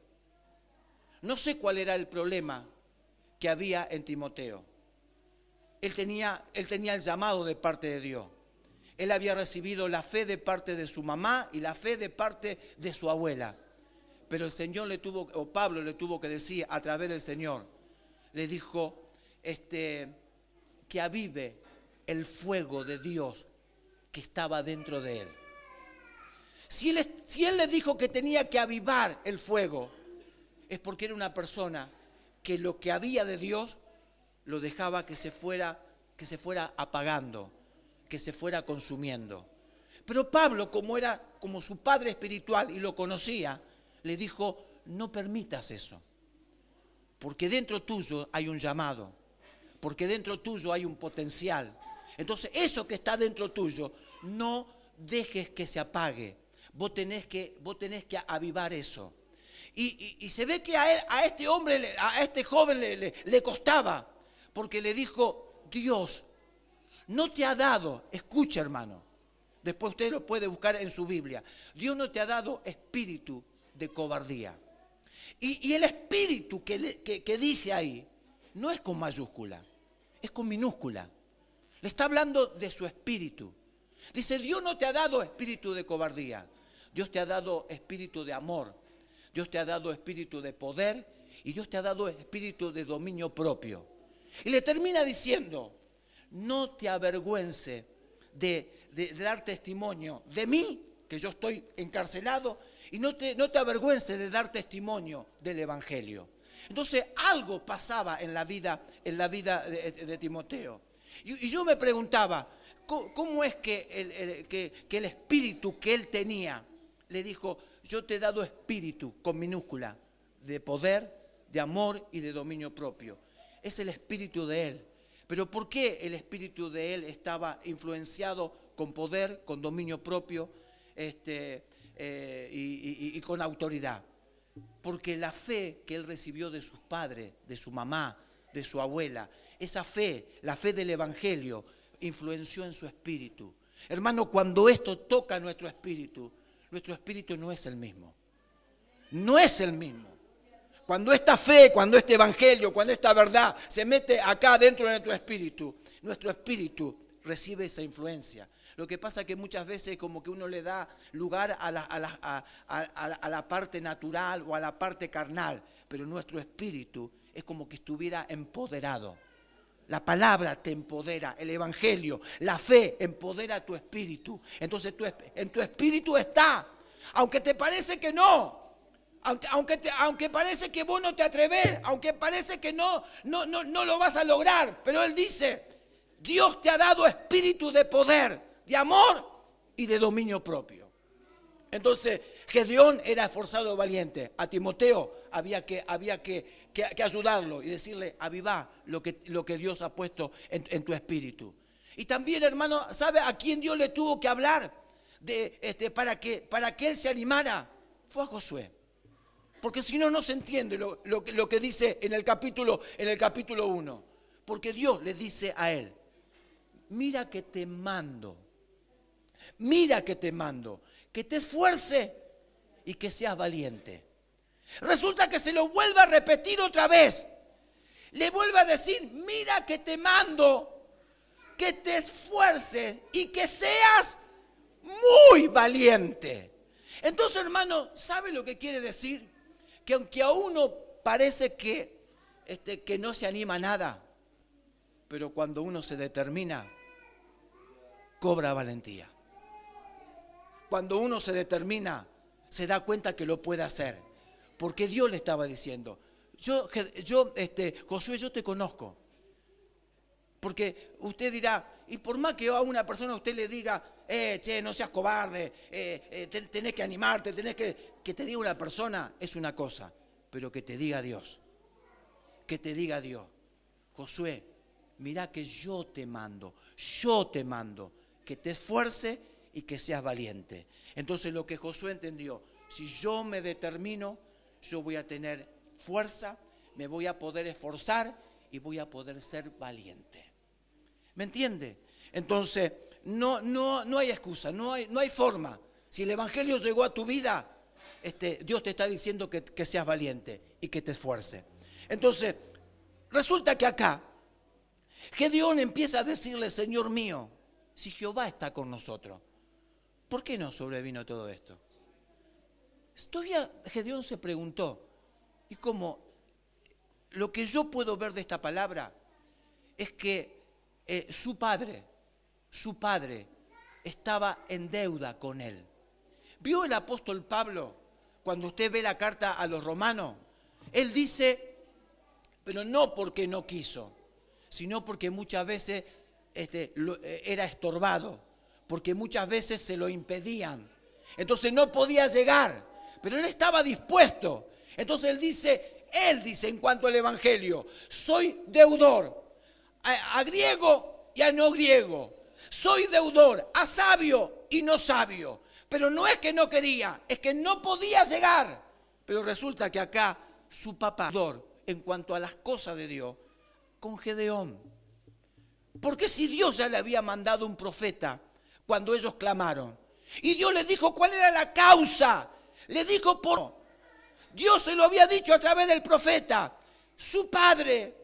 No sé cuál era el problema que había en Timoteo. Él tenía el llamado de parte de Dios. Él había recibido la fe de parte de su mamá y la fe de parte de su abuela. Pero el Señor Pablo le tuvo que decir a través del Señor, le dijo, que avive el fuego de Dios que estaba dentro de él. Si él le dijo que tenía que avivar el fuego, es porque era una persona que lo que había de Dios lo dejaba que se fuera apagando, que se fuera consumiendo. Pero Pablo, como su padre espiritual y lo conocía, le dijo, no permitas eso, porque dentro tuyo hay un llamado, porque dentro tuyo hay un potencial. Entonces eso que está dentro tuyo, no dejes que se apague. Vos tenés que avivar eso. Y se ve que a este hombre, a este joven le costaba, porque le dijo, Dios no te ha dado, escucha hermano, después usted lo puede buscar en su Biblia, Dios no te ha dado espíritu de cobardía. Y el espíritu que dice ahí, no es con mayúscula, es con minúscula. Le está hablando de su espíritu. Dice, Dios no te ha dado espíritu de cobardía. Dios te ha dado espíritu de amor. Dios te ha dado espíritu de poder. Y Dios te ha dado espíritu de dominio propio. Y le termina diciendo, no te avergüences de dar testimonio de mí, que yo estoy encarcelado. Y no te avergüences de dar testimonio del Evangelio. Entonces algo pasaba en la vida de Timoteo. Y yo me preguntaba, ¿cómo es que el espíritu que él tenía le dijo, yo te he dado espíritu con minúscula, de poder, de amor y de dominio propio? Es el espíritu de él. Pero ¿por qué el espíritu de él estaba influenciado con poder, con dominio propio y con autoridad? Porque la fe que él recibió de sus padres, de su mamá, de su abuela, esa fe, la fe del Evangelio, influenció en su espíritu. Hermano, cuando esto toca nuestro espíritu no es el mismo. No es el mismo. Cuando esta fe, cuando este Evangelio, cuando esta verdad se mete acá dentro de nuestro espíritu recibe esa influencia. Lo que pasa es que muchas veces como que uno le da lugar a la parte natural o a la parte carnal, pero nuestro espíritu es como que estuviera empoderado. La palabra te empodera, el Evangelio, la fe empodera tu espíritu. Entonces en tu espíritu está, aunque te parece que no, aunque parece que vos no te atreves, aunque parece que no lo vas a lograr, pero Él dice, Dios te ha dado espíritu de poder, de amor y de dominio propio. Entonces Gedeón era esforzado y valiente. A Timoteo había que ayudarlo y decirle, avivá lo que Dios ha puesto en tu espíritu. Y también, hermano, ¿sabe a quién Dios le tuvo que hablar para que él se animara? Fue a Josué. Porque si no, no se entiende lo que dice en el capítulo 1. Porque Dios le dice a él, mira que te mando, que te esfuerce y que seas valiente. Resulta que se lo vuelve a repetir otra vez. Le vuelve a decir, mira que te mando, que te esfuerces y que seas muy valiente. Entonces, hermano, ¿sabe lo que quiere decir? Que aunque a uno parece que no se anima a nada, pero cuando uno se determina, cobra valentía. Cuando uno se determina, se da cuenta que lo puede hacer. Porque Dios le estaba diciendo, Josué, yo te conozco. Porque usted dirá, y por más que a una persona usted le diga, no seas cobarde, tenés que animarte, que te diga una persona es una cosa, pero que te diga Dios, Josué, mirá que yo te mando, que te esfuerce y que seas valiente. Entonces lo que Josué entendió, si yo me determino, yo voy a tener fuerza, me voy a poder esforzar y voy a poder ser valiente. ¿Me entiende? Entonces, no hay excusa, no hay forma. Si el Evangelio llegó a tu vida, Dios te está diciendo que seas valiente y que te esfuerce. Entonces, resulta que acá, Gedeón empieza a decirle, Señor mío, si Jehová está con nosotros, ¿por qué no sobrevino todo esto? Todavía Gedeón se preguntó, y como lo que yo puedo ver de esta palabra es que su padre estaba en deuda con él. ¿Vio el apóstol Pablo cuando usted ve la carta a los romanos? Él dice, pero no porque no quiso, sino porque muchas veces era estorbado, porque muchas veces se lo impedían. Entonces no podía llegar, pero él estaba dispuesto. Entonces él dice en cuanto al Evangelio, soy deudor a griego y a no griego. Soy deudor a sabio y no sabio. Pero no es que no quería, es que no podía llegar. Pero resulta que acá su papá, en cuanto a las cosas de Dios, con Gedeón. Porque si Dios ya le había mandado un profeta cuando ellos clamaron, y Dios les dijo cuál era la causa, le dijo Dios se lo había dicho a través del profeta. Su padre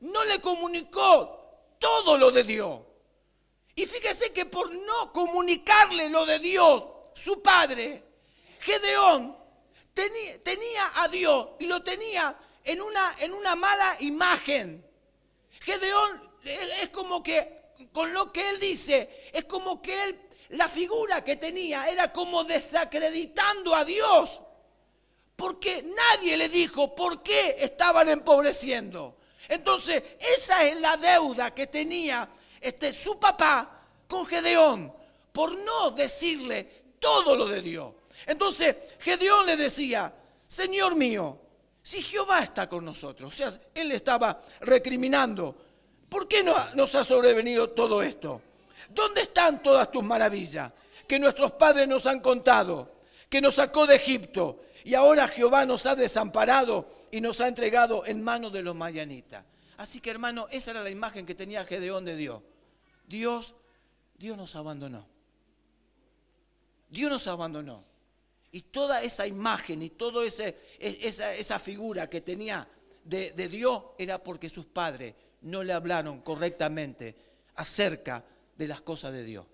no le comunicó todo lo de Dios. Y fíjese que por no comunicarle lo de Dios, su padre, Gedeón, tenía a Dios y lo tenía en una mala imagen. Gedeón es como que, con lo que él dice, es como que la figura que tenía era como desacreditando a Dios. Porque nadie le dijo por qué estaban empobreciendo. Entonces, esa es la deuda que tenía su papá con Gedeón, por no decirle todo lo de Dios. Entonces, Gedeón le decía, Señor mío, si Jehová está con nosotros, o sea, él estaba recriminando, ¿por qué nos ha sobrevenido todo esto? ¿Dónde están todas tus maravillas que nuestros padres nos han contado, que nos sacó de Egipto? Y ahora Jehová nos ha desamparado y nos ha entregado en manos de los madianitas. Así que, hermano, esa era la imagen que tenía Gedeón de Dios. Dios nos abandonó. Dios nos abandonó. Y toda esa imagen y toda esa figura que tenía de Dios era porque sus padres no le hablaron correctamente acerca de las cosas de Dios.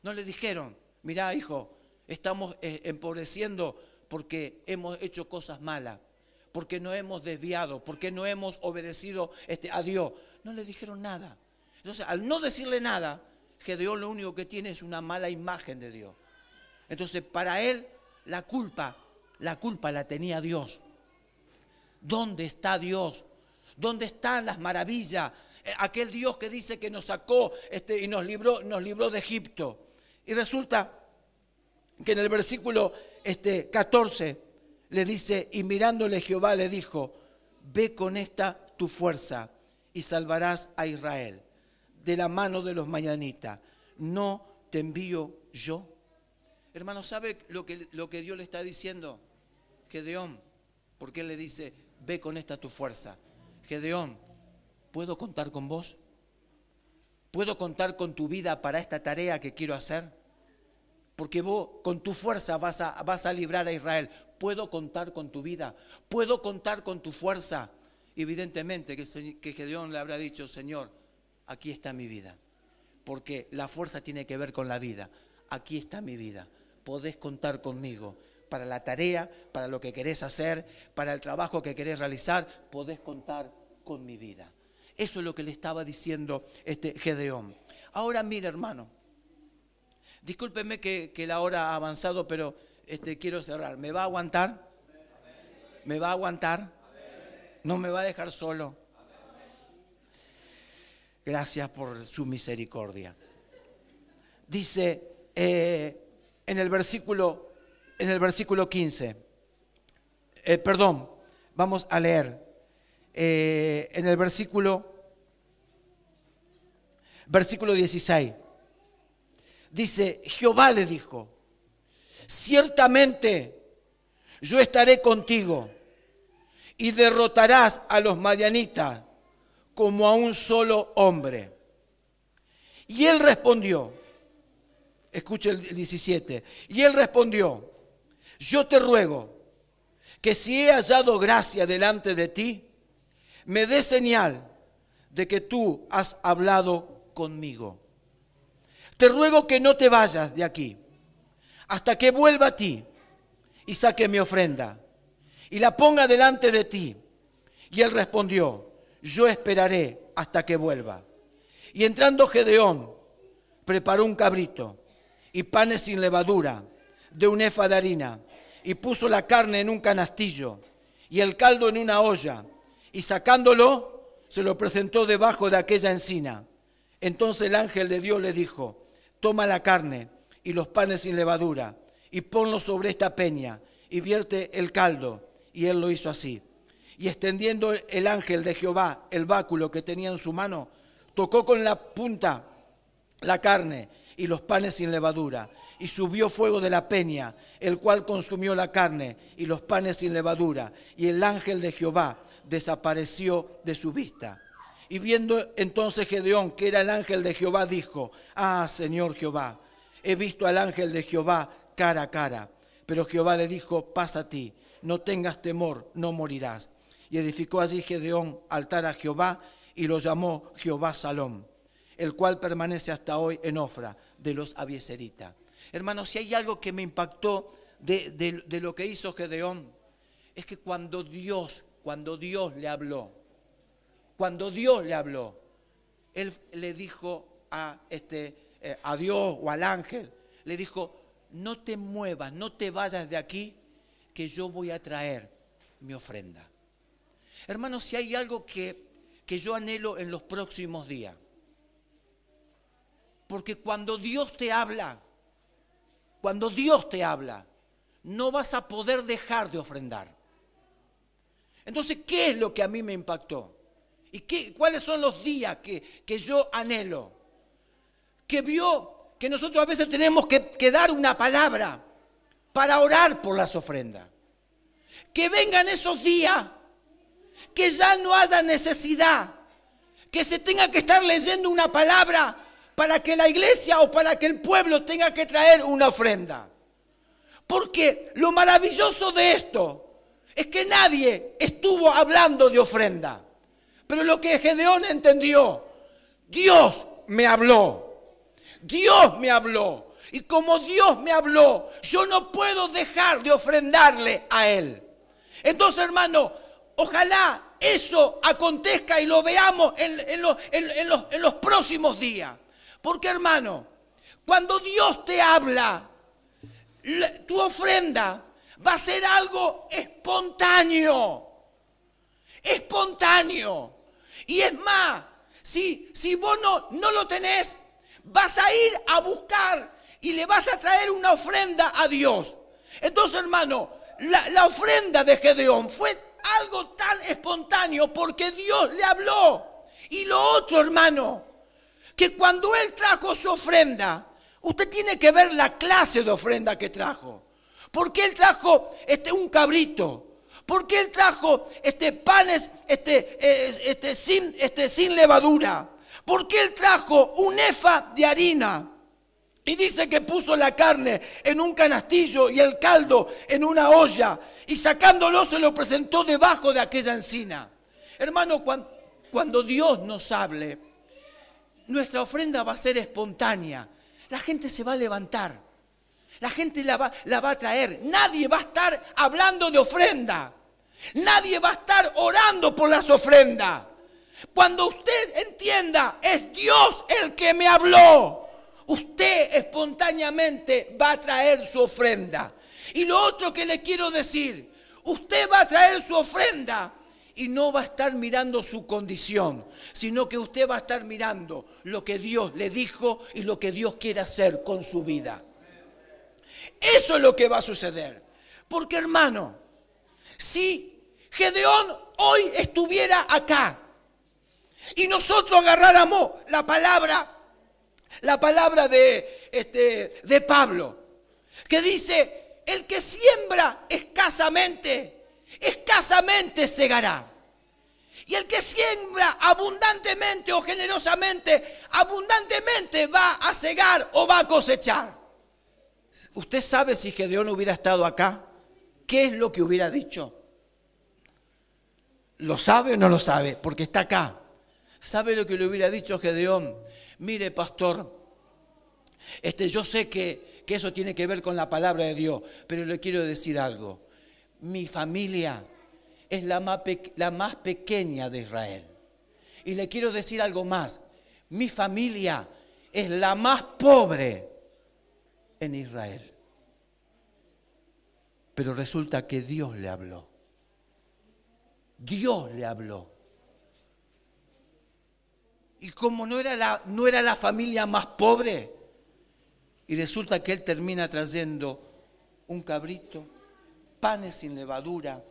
No le dijeron, mirá, hijo, estamos empobreciendo porque hemos hecho cosas malas, porque no hemos desviado, porque no hemos obedecido a Dios. No le dijeron nada. Entonces, al no decirle nada, Gedeón lo único que tiene es una mala imagen de Dios. Entonces, para él, la culpa la tenía Dios. ¿Dónde está Dios? ¿Dónde están las maravillas? Aquel Dios que dice que nos sacó y nos libró de Egipto. Y resulta que en el versículo 14 le dice, y mirándole Jehová le dijo, ve con esta tu fuerza y salvarás a Israel de la mano de los madianitas. ¿No te envío yo? Hermano, ¿sabe lo que Dios le está diciendo? Gedeón, porque él le dice, ve con esta tu fuerza. Gedeón, ¿puedo contar con vos? ¿Puedo contar con tu vida para esta tarea que quiero hacer? Porque vos con tu fuerza vas a librar a Israel. ¿Puedo contar con tu vida? ¿Puedo contar con tu fuerza? Evidentemente que Gedeón le habrá dicho, Señor, aquí está mi vida. Porque la fuerza tiene que ver con la vida. Aquí está mi vida. Podés contar conmigo para la tarea, para lo que querés hacer, para el trabajo que querés realizar. Podés contar con mi vida. Eso es lo que le estaba diciendo Gedeón. Ahora mire, hermano, discúlpeme que la hora ha avanzado, pero quiero cerrar. ¿Me va a aguantar? ¿Me va a aguantar? ¿No me va a dejar solo? Gracias por su misericordia. Dice en el versículo 15, vamos a leer. En el versículo 16, dice, Jehová le dijo, ciertamente yo estaré contigo y derrotarás a los madianitas como a un solo hombre. Y él respondió, escucha el 17, y él respondió, yo te ruego que si he hallado gracia delante de ti, me dé señal de que tú has hablado conmigo. Te ruego que no te vayas de aquí hasta que vuelva a ti y saque mi ofrenda y la ponga delante de ti. Y él respondió, yo esperaré hasta que vuelva. Y entrando Gedeón, preparó un cabrito y panes sin levadura de un efa de harina, y puso la carne en un canastillo y el caldo en una olla, y sacándolo, se lo presentó debajo de aquella encina. Entonces el ángel de Dios le dijo, toma la carne y los panes sin levadura, y ponlos sobre esta peña, y vierte el caldo. Y él lo hizo así. Y extendiendo el ángel de Jehová el báculo que tenía en su mano, tocó con la punta la carne y los panes sin levadura, y subió fuego de la peña, el cual consumió la carne y los panes sin levadura, y el ángel de Jehová desapareció de su vista. Y viendo entonces Gedeón que era el ángel de Jehová, dijo, ah, Señor Jehová, he visto al ángel de Jehová cara a cara. Pero Jehová le dijo, pasa a ti, no tengas temor, no morirás. Y edificó allí Gedeón altar a Jehová, y lo llamó Jehová Salom, el cual permanece hasta hoy en Ofra de los abiezeritas. Hermanos, si hay algo que me impactó de lo que hizo Gedeón, es que cuando Dios le habló, él le dijo a Dios o al ángel, le dijo, no te muevas, no te vayas de aquí, que yo voy a traer mi ofrenda. Hermanos, si hay algo que yo anhelo en los próximos días, porque cuando Dios te habla, no vas a poder dejar de ofrendar. Entonces, ¿qué es lo que a mí me impactó? ¿Y cuáles son los días que yo anhelo? Que vio que nosotros a veces tenemos que dar una palabra para orar por las ofrendas. Que vengan esos días que ya no haya necesidad, que se tenga que estar leyendo una palabra para que la iglesia o para que el pueblo tenga que traer una ofrenda. Porque lo maravilloso de esto es que nadie estuvo hablando de ofrenda. Pero lo que Gedeón entendió, Dios me habló. Y como Dios me habló, yo no puedo dejar de ofrendarle a Él. Entonces, hermano, ojalá eso acontezca y lo veamos en los próximos días. Porque, hermano, cuando Dios te habla, tu ofrenda va a ser algo espontáneo. Y es más, si vos no lo tenés, vas a ir a buscar y le vas a traer una ofrenda a Dios. Entonces, hermano, la ofrenda de Gedeón fue algo tan espontáneo porque Dios le habló. Y lo otro, hermano, que cuando él trajo su ofrenda, usted tiene que ver la clase de ofrenda que trajo. Porque él trajo un cabrito, ¿Por qué Él trajo panes sin levadura? ¿Por qué Él trajo un efa de harina? Y dice que puso la carne en un canastillo y el caldo en una olla. Y sacándolo se lo presentó debajo de aquella encina. Hermano, cuando Dios nos hable, nuestra ofrenda va a ser espontánea. La gente se va a levantar. La gente la va a traer. Nadie va a estar hablando de ofrenda. Nadie va a estar orando por las ofrendas. Cuando usted entienda, es Dios el que me habló, usted espontáneamente va a traer su ofrenda. Y lo otro que le quiero decir, usted va a traer su ofrenda y no va a estar mirando su condición, sino que usted va a estar mirando lo que Dios le dijo y lo que Dios quiere hacer con su vida. Eso es lo que va a suceder. Porque, hermano, si Gedeón hoy estuviera acá y nosotros agarráramos la palabra de Pablo, que dice: el que siembra escasamente segará. Y el que siembra abundantemente o generosamente, abundantemente va a segar o va a cosechar. ¿Usted sabe si Gedeón hubiera estado acá? ¿Qué es lo que hubiera dicho? ¿Lo sabe o no lo sabe? Porque está acá. ¿Sabe lo que le hubiera dicho Gedeón? Mire, pastor, yo sé que eso tiene que ver con la palabra de Dios, pero le quiero decir algo. Mi familia es la más pequeña de Israel. Y le quiero decir algo más. Mi familia es la más pobre en Israel. Pero resulta que Dios le habló. Dios le habló. Y como no era la familia más pobre, y resulta que él termina trayendo un cabrito, panes sin levadura,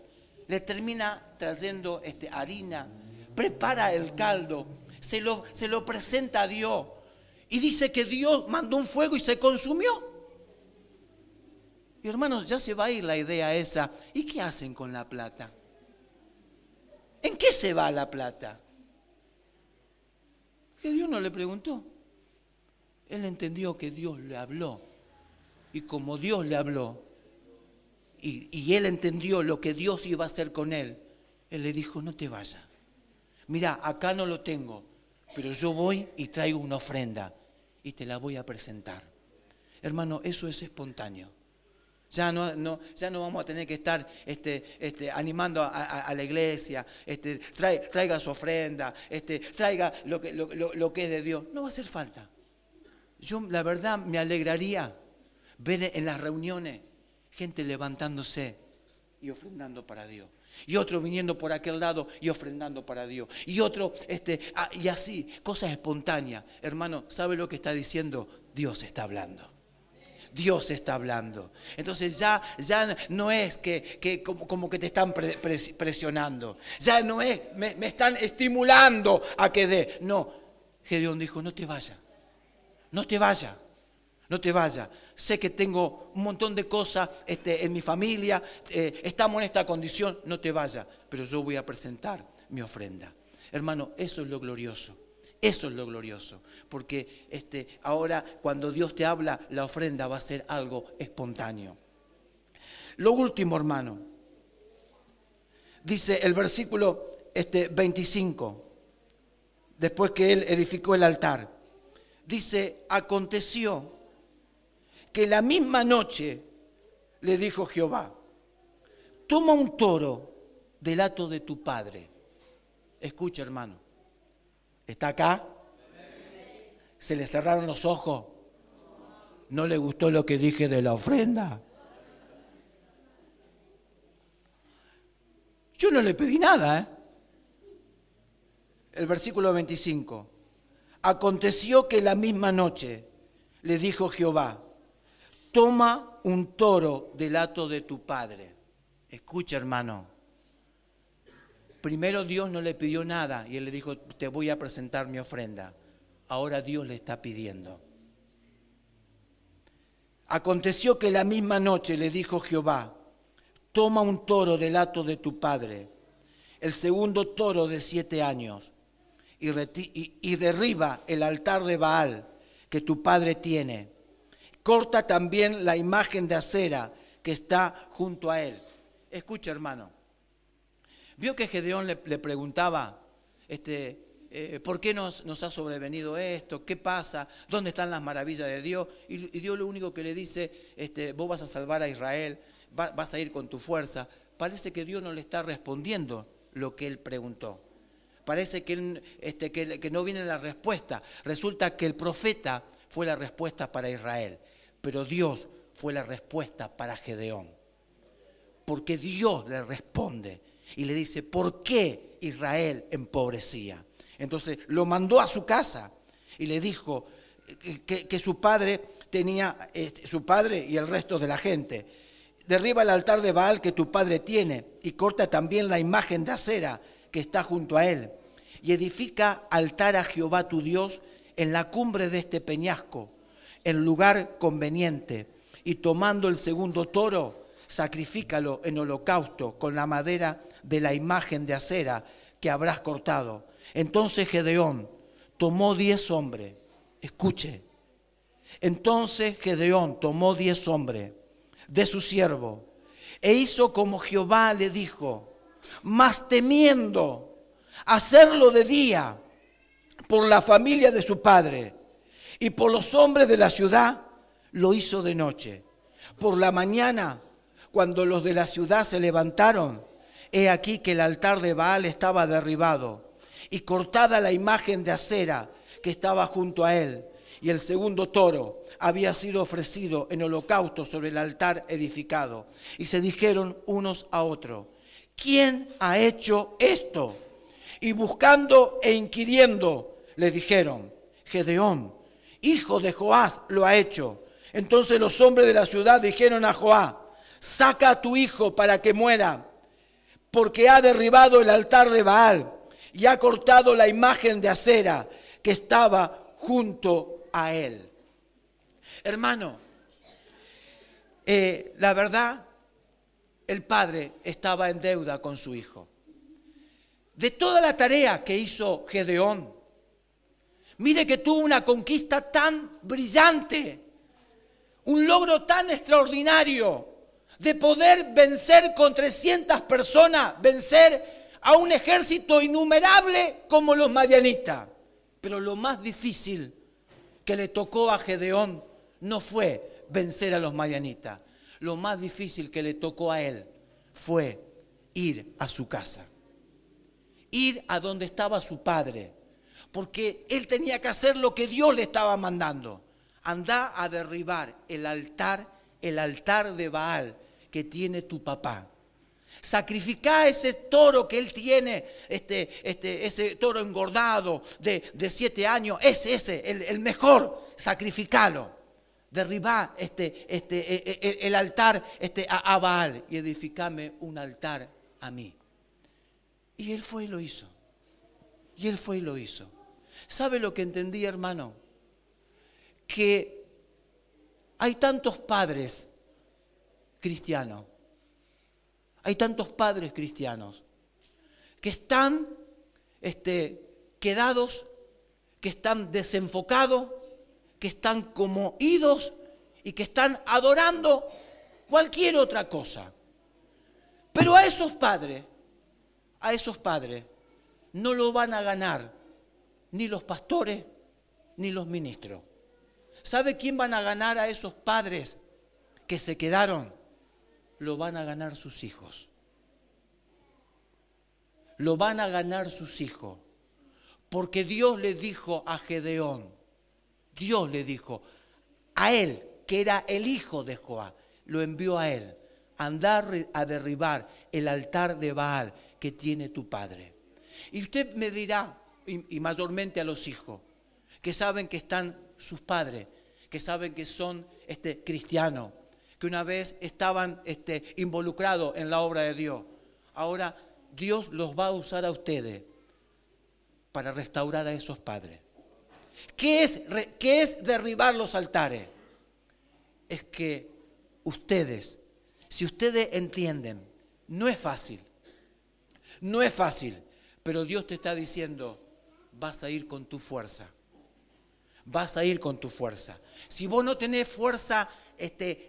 le termina trayendo harina, prepara el caldo, se lo presenta a Dios, y dice que Dios mandó un fuego y se consumió. Y hermanos, ya se va a ir la idea esa. ¿Y qué hacen con la plata? ¿En qué se va la plata? Que Dios no le preguntó. Él entendió que Dios le habló. Y como Dios le habló, y él entendió lo que Dios iba a hacer con él, él le dijo: no te vayas. Mira, acá no lo tengo, pero yo voy y traigo una ofrenda y te la voy a presentar. Hermano, eso es espontáneo. Ya no vamos a tener que estar animando a la iglesia, traiga su ofrenda, traiga lo que es de Dios. No va a hacer falta. Yo, la verdad, me alegraría ver en las reuniones gente levantándose y ofrendando para Dios. Y otro viniendo por aquel lado y ofrendando para Dios. Y otro, y así, cosas espontáneas. Hermano, ¿sabe lo que está diciendo? Dios está hablando. Dios está hablando. Entonces ya no es que como que te están presionando. Ya no es, me están estimulando a que dé. No, Gedeón dijo: no te vayas. No te vayas. No te vayas. Sé que tengo un montón de cosas en mi familia. Estamos en esta condición. No te vayas. Pero yo voy a presentar mi ofrenda. Hermano, eso es lo glorioso. Eso es lo glorioso, porque ahora cuando Dios te habla, la ofrenda va a ser algo espontáneo. Lo último, hermano, dice el versículo 25, después que él edificó el altar, dice: aconteció que la misma noche le dijo Jehová: toma un toro del hato de tu padre. Escucha, hermano. ¿Está acá? ¿Se le cerraron los ojos? ¿No le gustó lo que dije de la ofrenda? Yo no le pedí nada, El versículo 25. Aconteció que la misma noche le dijo Jehová: toma un toro del hato de tu padre. Escucha, hermano. Primero Dios no le pidió nada y él le dijo: te voy a presentar mi ofrenda. Ahora Dios le está pidiendo. Aconteció que la misma noche le dijo Jehová: toma un toro del hato de tu padre, el segundo toro de 7 años, y derriba el altar de Baal que tu padre tiene. Corta también la imagen de acera que está junto a él. Escucha, hermano. Vio que Gedeón le preguntaba, ¿por qué nos ha sobrevenido esto? ¿Qué pasa? ¿Dónde están las maravillas de Dios? Y Dios lo único que le dice, vos vas a salvar a Israel, vas a ir con tu fuerza. Parece que Dios no le está respondiendo lo que él preguntó. Parece que no viene la respuesta. Resulta que el profeta fue la respuesta para Israel, pero Dios fue la respuesta para Gedeón. Porque Dios le responde y le dice, ¿por qué Israel empobrecía? Entonces lo mandó a su casa y le dijo que su padre tenía, su padre y el resto de la gente, derriba el altar de Baal que tu padre tiene y corta también la imagen de acera que está junto a él y edifica altar a Jehová tu Dios en la cumbre de este peñasco, en lugar conveniente, y tomando el segundo toro, sacrifícalo en holocausto con la madera de la imagen de acera que habrás cortado. Entonces Gedeón tomó 10 hombres, escuche, entonces Gedeón tomó 10 hombres de su siervo e hizo como Jehová le dijo, mas temiendo hacerlo de día por la familia de su padre y por los hombres de la ciudad, lo hizo de noche. Por la mañana, cuando los de la ciudad se levantaron, he aquí que el altar de Baal estaba derribado y cortada la imagen de acera que estaba junto a él, y el segundo toro había sido ofrecido en holocausto sobre el altar edificado. Y se dijeron unos a otros, ¿quién ha hecho esto? Y buscando e inquiriendo, le dijeron, Gedeón, hijo de Joás, lo ha hecho. Entonces los hombres de la ciudad dijeron a Joás, saca a tu hijo para que muera, porque ha derribado el altar de Baal y ha cortado la imagen de acera que estaba junto a él. Hermano, la verdad, el padre estaba en deuda con su hijo. De toda la tarea que hizo Gedeón, mire que tuvo una conquista tan brillante, un logro tan extraordinario de poder vencer con 300 personas, vencer a un ejército innumerable como los madianitas. Pero lo más difícil que le tocó a Gedeón no fue vencer a los madianitas. Lo más difícil que le tocó a él fue ir a su casa, ir a donde estaba su padre, porque él tenía que hacer lo que Dios le estaba mandando. Andá a derribar el altar de Baal que tiene tu papá. Sacrificá ese toro que él tiene, ese toro engordado de 7 años, el mejor, sacrificalo. Derribá el altar a Baal y edificame un altar a mí. Y él fue y lo hizo. Y él fue y lo hizo. ¿Sabe lo que entendí, hermano? Que hay tantos padres cristianos, hay tantos padres cristianos que están quedados, que están desenfocados, que están como idos y que están adorando cualquier otra cosa. Pero a esos padres no lo van a ganar ni los pastores ni los ministros. ¿Sabe quién van a ganar a esos padres que se quedaron? Lo van a ganar sus hijos. Lo van a ganar sus hijos. Porque Dios le dijo a Gedeón, Dios le dijo a él, que era el hijo de Joás, lo envió a él, andar a derribar el altar de Baal que tiene tu padre. Y usted me dirá, y mayormente a los hijos, que saben que están sus padres, que saben que son cristianos, que una vez estaban involucrados en la obra de Dios. Ahora Dios los va a usar a ustedes para restaurar a esos padres. ¿Qué es derribar los altares? Es que ustedes Si ustedes entienden, no es fácil, no es fácil, pero Dios te está diciendo, vas a ir con tu fuerza, vas a ir con tu fuerza. Si vos no tenés fuerza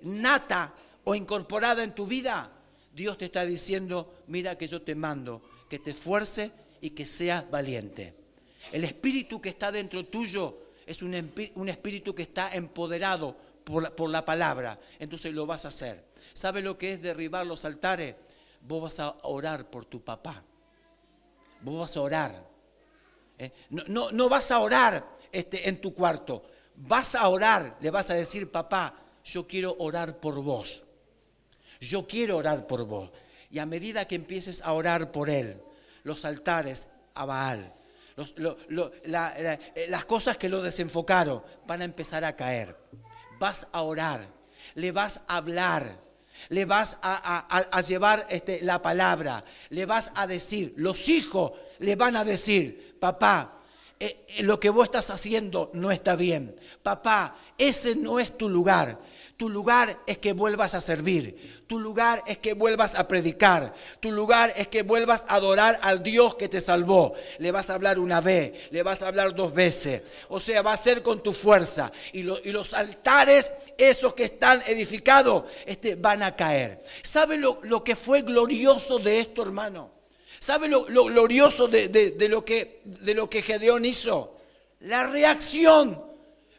nata o incorporada en tu vida, Dios te está diciendo, mira que yo te mando, que te esfuerces y que seas valiente. El espíritu que está dentro tuyo es un espíritu que está empoderado por la palabra, entonces lo vas a hacer. ¿Sabe lo que es derribar los altares? Vos vas a orar por tu papá. Vos vas a orar. No vas a orar en tu cuarto. Vas a orar, le vas a decir, papá, yo quiero orar por vos. Yo quiero orar por vos. Y a medida que empieces a orar por él, los altares a Baal, las cosas que lo desenfocaron van a empezar a caer. Vas a orar, le vas a hablar, le vas a llevar la palabra, le vas a decir, los hijos le van a decir, papá, lo que vos estás haciendo no está bien. Papá, ese no es tu lugar. Tu lugar es que vuelvas a servir. Tu lugar es que vuelvas a predicar. Tu lugar es que vuelvas a adorar al Dios que te salvó. Le vas a hablar una vez, le vas a hablar 2 veces. O sea, va a ser con tu fuerza. Y los altares, esos que están edificados, van a caer. ¿Sabe lo que fue glorioso de esto, hermano? ¿Sabe lo glorioso de lo que Gedeón hizo? La reacción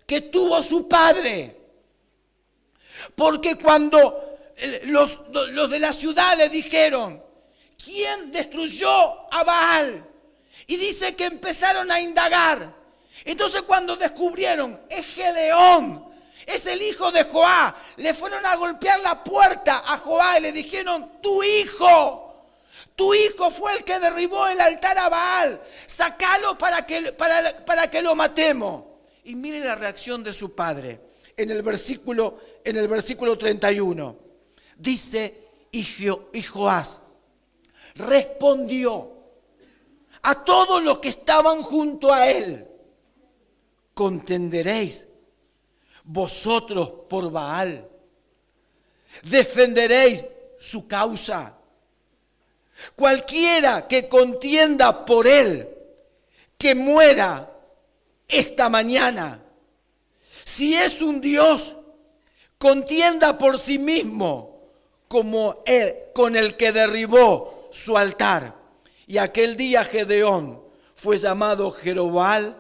que tuvo su padre. Porque cuando los de la ciudad le dijeron, ¿quién destruyó a Baal? Y dice que empezaron a indagar. Entonces cuando descubrieron, es Gedeón, es el hijo de Joab, le fueron a golpear la puerta a Joab y le dijeron, tu hijo fue el que derribó el altar a Baal, sácalo para que lo matemos. Y mire la reacción de su padre en el versículo 31. Dice, y Joás respondió a todos los que estaban junto a él, ¿contenderéis vosotros por Baal? ¿Defenderéis su causa? Cualquiera que contienda por él, que muera esta mañana. Si es un Dios, contienda por sí mismo, como él con el que derribó su altar. Y aquel día Gedeón fue llamado Jerobbaal,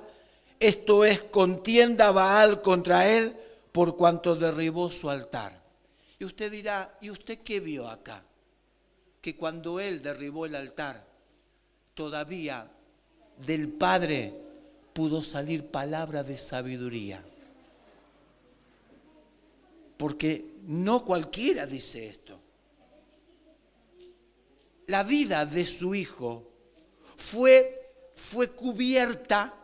esto es, contienda Baal contra él, por cuanto derribó su altar. Y usted dirá, ¿y usted qué vio acá? Que cuando él derribó el altar, todavía del Padre pudo salir palabra de sabiduría. Porque no cualquiera dice esto. La vida de su hijo fue cubierta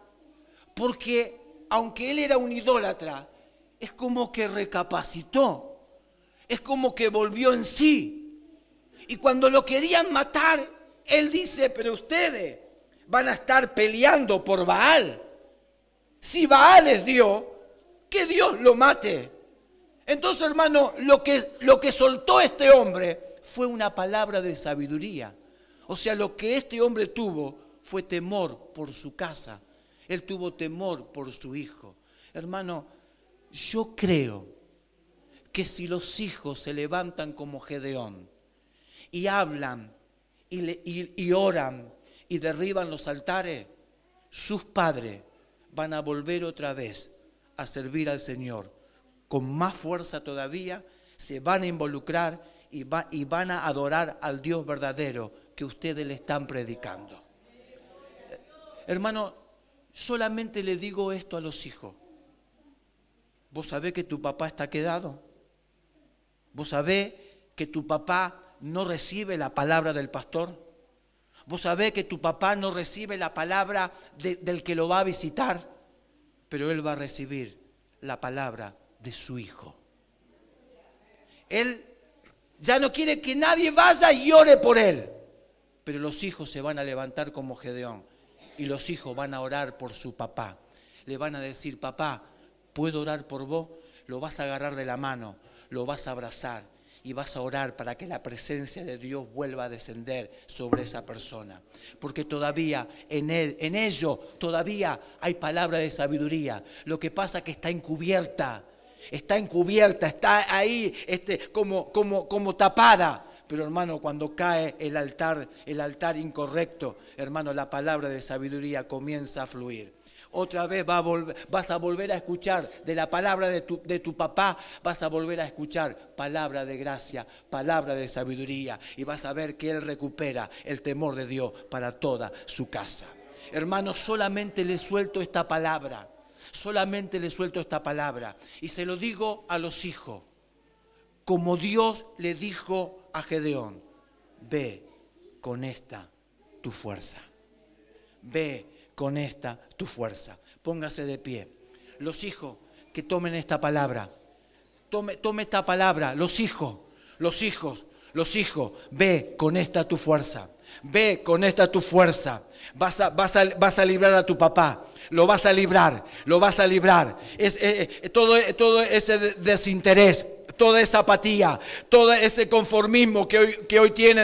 porque, aunque él era un idólatra, es como que recapacitó, es como que volvió en sí. Y cuando lo querían matar, él dice, pero ustedes van a estar peleando por Baal. Si Baal es Dios, que Dios lo mate. Entonces, hermano, lo que soltó este hombre fue una palabra de sabiduría. O sea, lo que este hombre tuvo fue temor por su casa. Él tuvo temor por su hijo. Hermano, yo creo que si los hijos se levantan como Gedeón y hablan y oran y derriban los altares, sus padres van a volver otra vez a servir al Señor. Con más fuerza todavía, se van a involucrar y van a adorar al Dios verdadero que ustedes le están predicando. Hermano, solamente le digo esto a los hijos. ¿Vos sabés que tu papá está quedado? ¿Vos sabés que tu papá no recibe la palabra del pastor? ¿Vos sabés que tu papá no recibe la palabra del que lo va a visitar? Pero él va a recibir la palabra de su hijo. Él ya no quiere que nadie vaya y ore por él. Pero los hijos se van a levantar como Gedeón. Y los hijos van a orar por su papá. Le van a decir, papá, ¿puedo orar por vos? Lo vas a agarrar de la mano, lo vas a abrazar. y vas a orar para que la presencia de Dios vuelva a descender sobre esa persona. Porque todavía en ello todavía hay palabra de sabiduría. Lo que pasa es que está encubierta, está ahí como tapada. Pero hermano, cuando cae el altar incorrecto, hermano, la palabra de sabiduría comienza a fluir. Otra vez vas a volver a escuchar de la palabra de tu papá, vas a volver a escuchar palabra de gracia, palabra de sabiduría, y vas a ver que Él recupera el temor de Dios para toda su casa. Hermano, solamente le suelto esta palabra, y se lo digo a los hijos, como Dios le dijo a Gedeón: ve con esta tu fuerza, ve con esta tu fuerza. Póngase de pie. Los hijos que tomen esta palabra, tome esta palabra. Los hijos, ve con esta tu fuerza, ve con esta tu fuerza. Vas a librar a tu papá. Lo vas a librar. Todo ese desinterés, toda esa apatía, todo ese conformismo que hoy tiene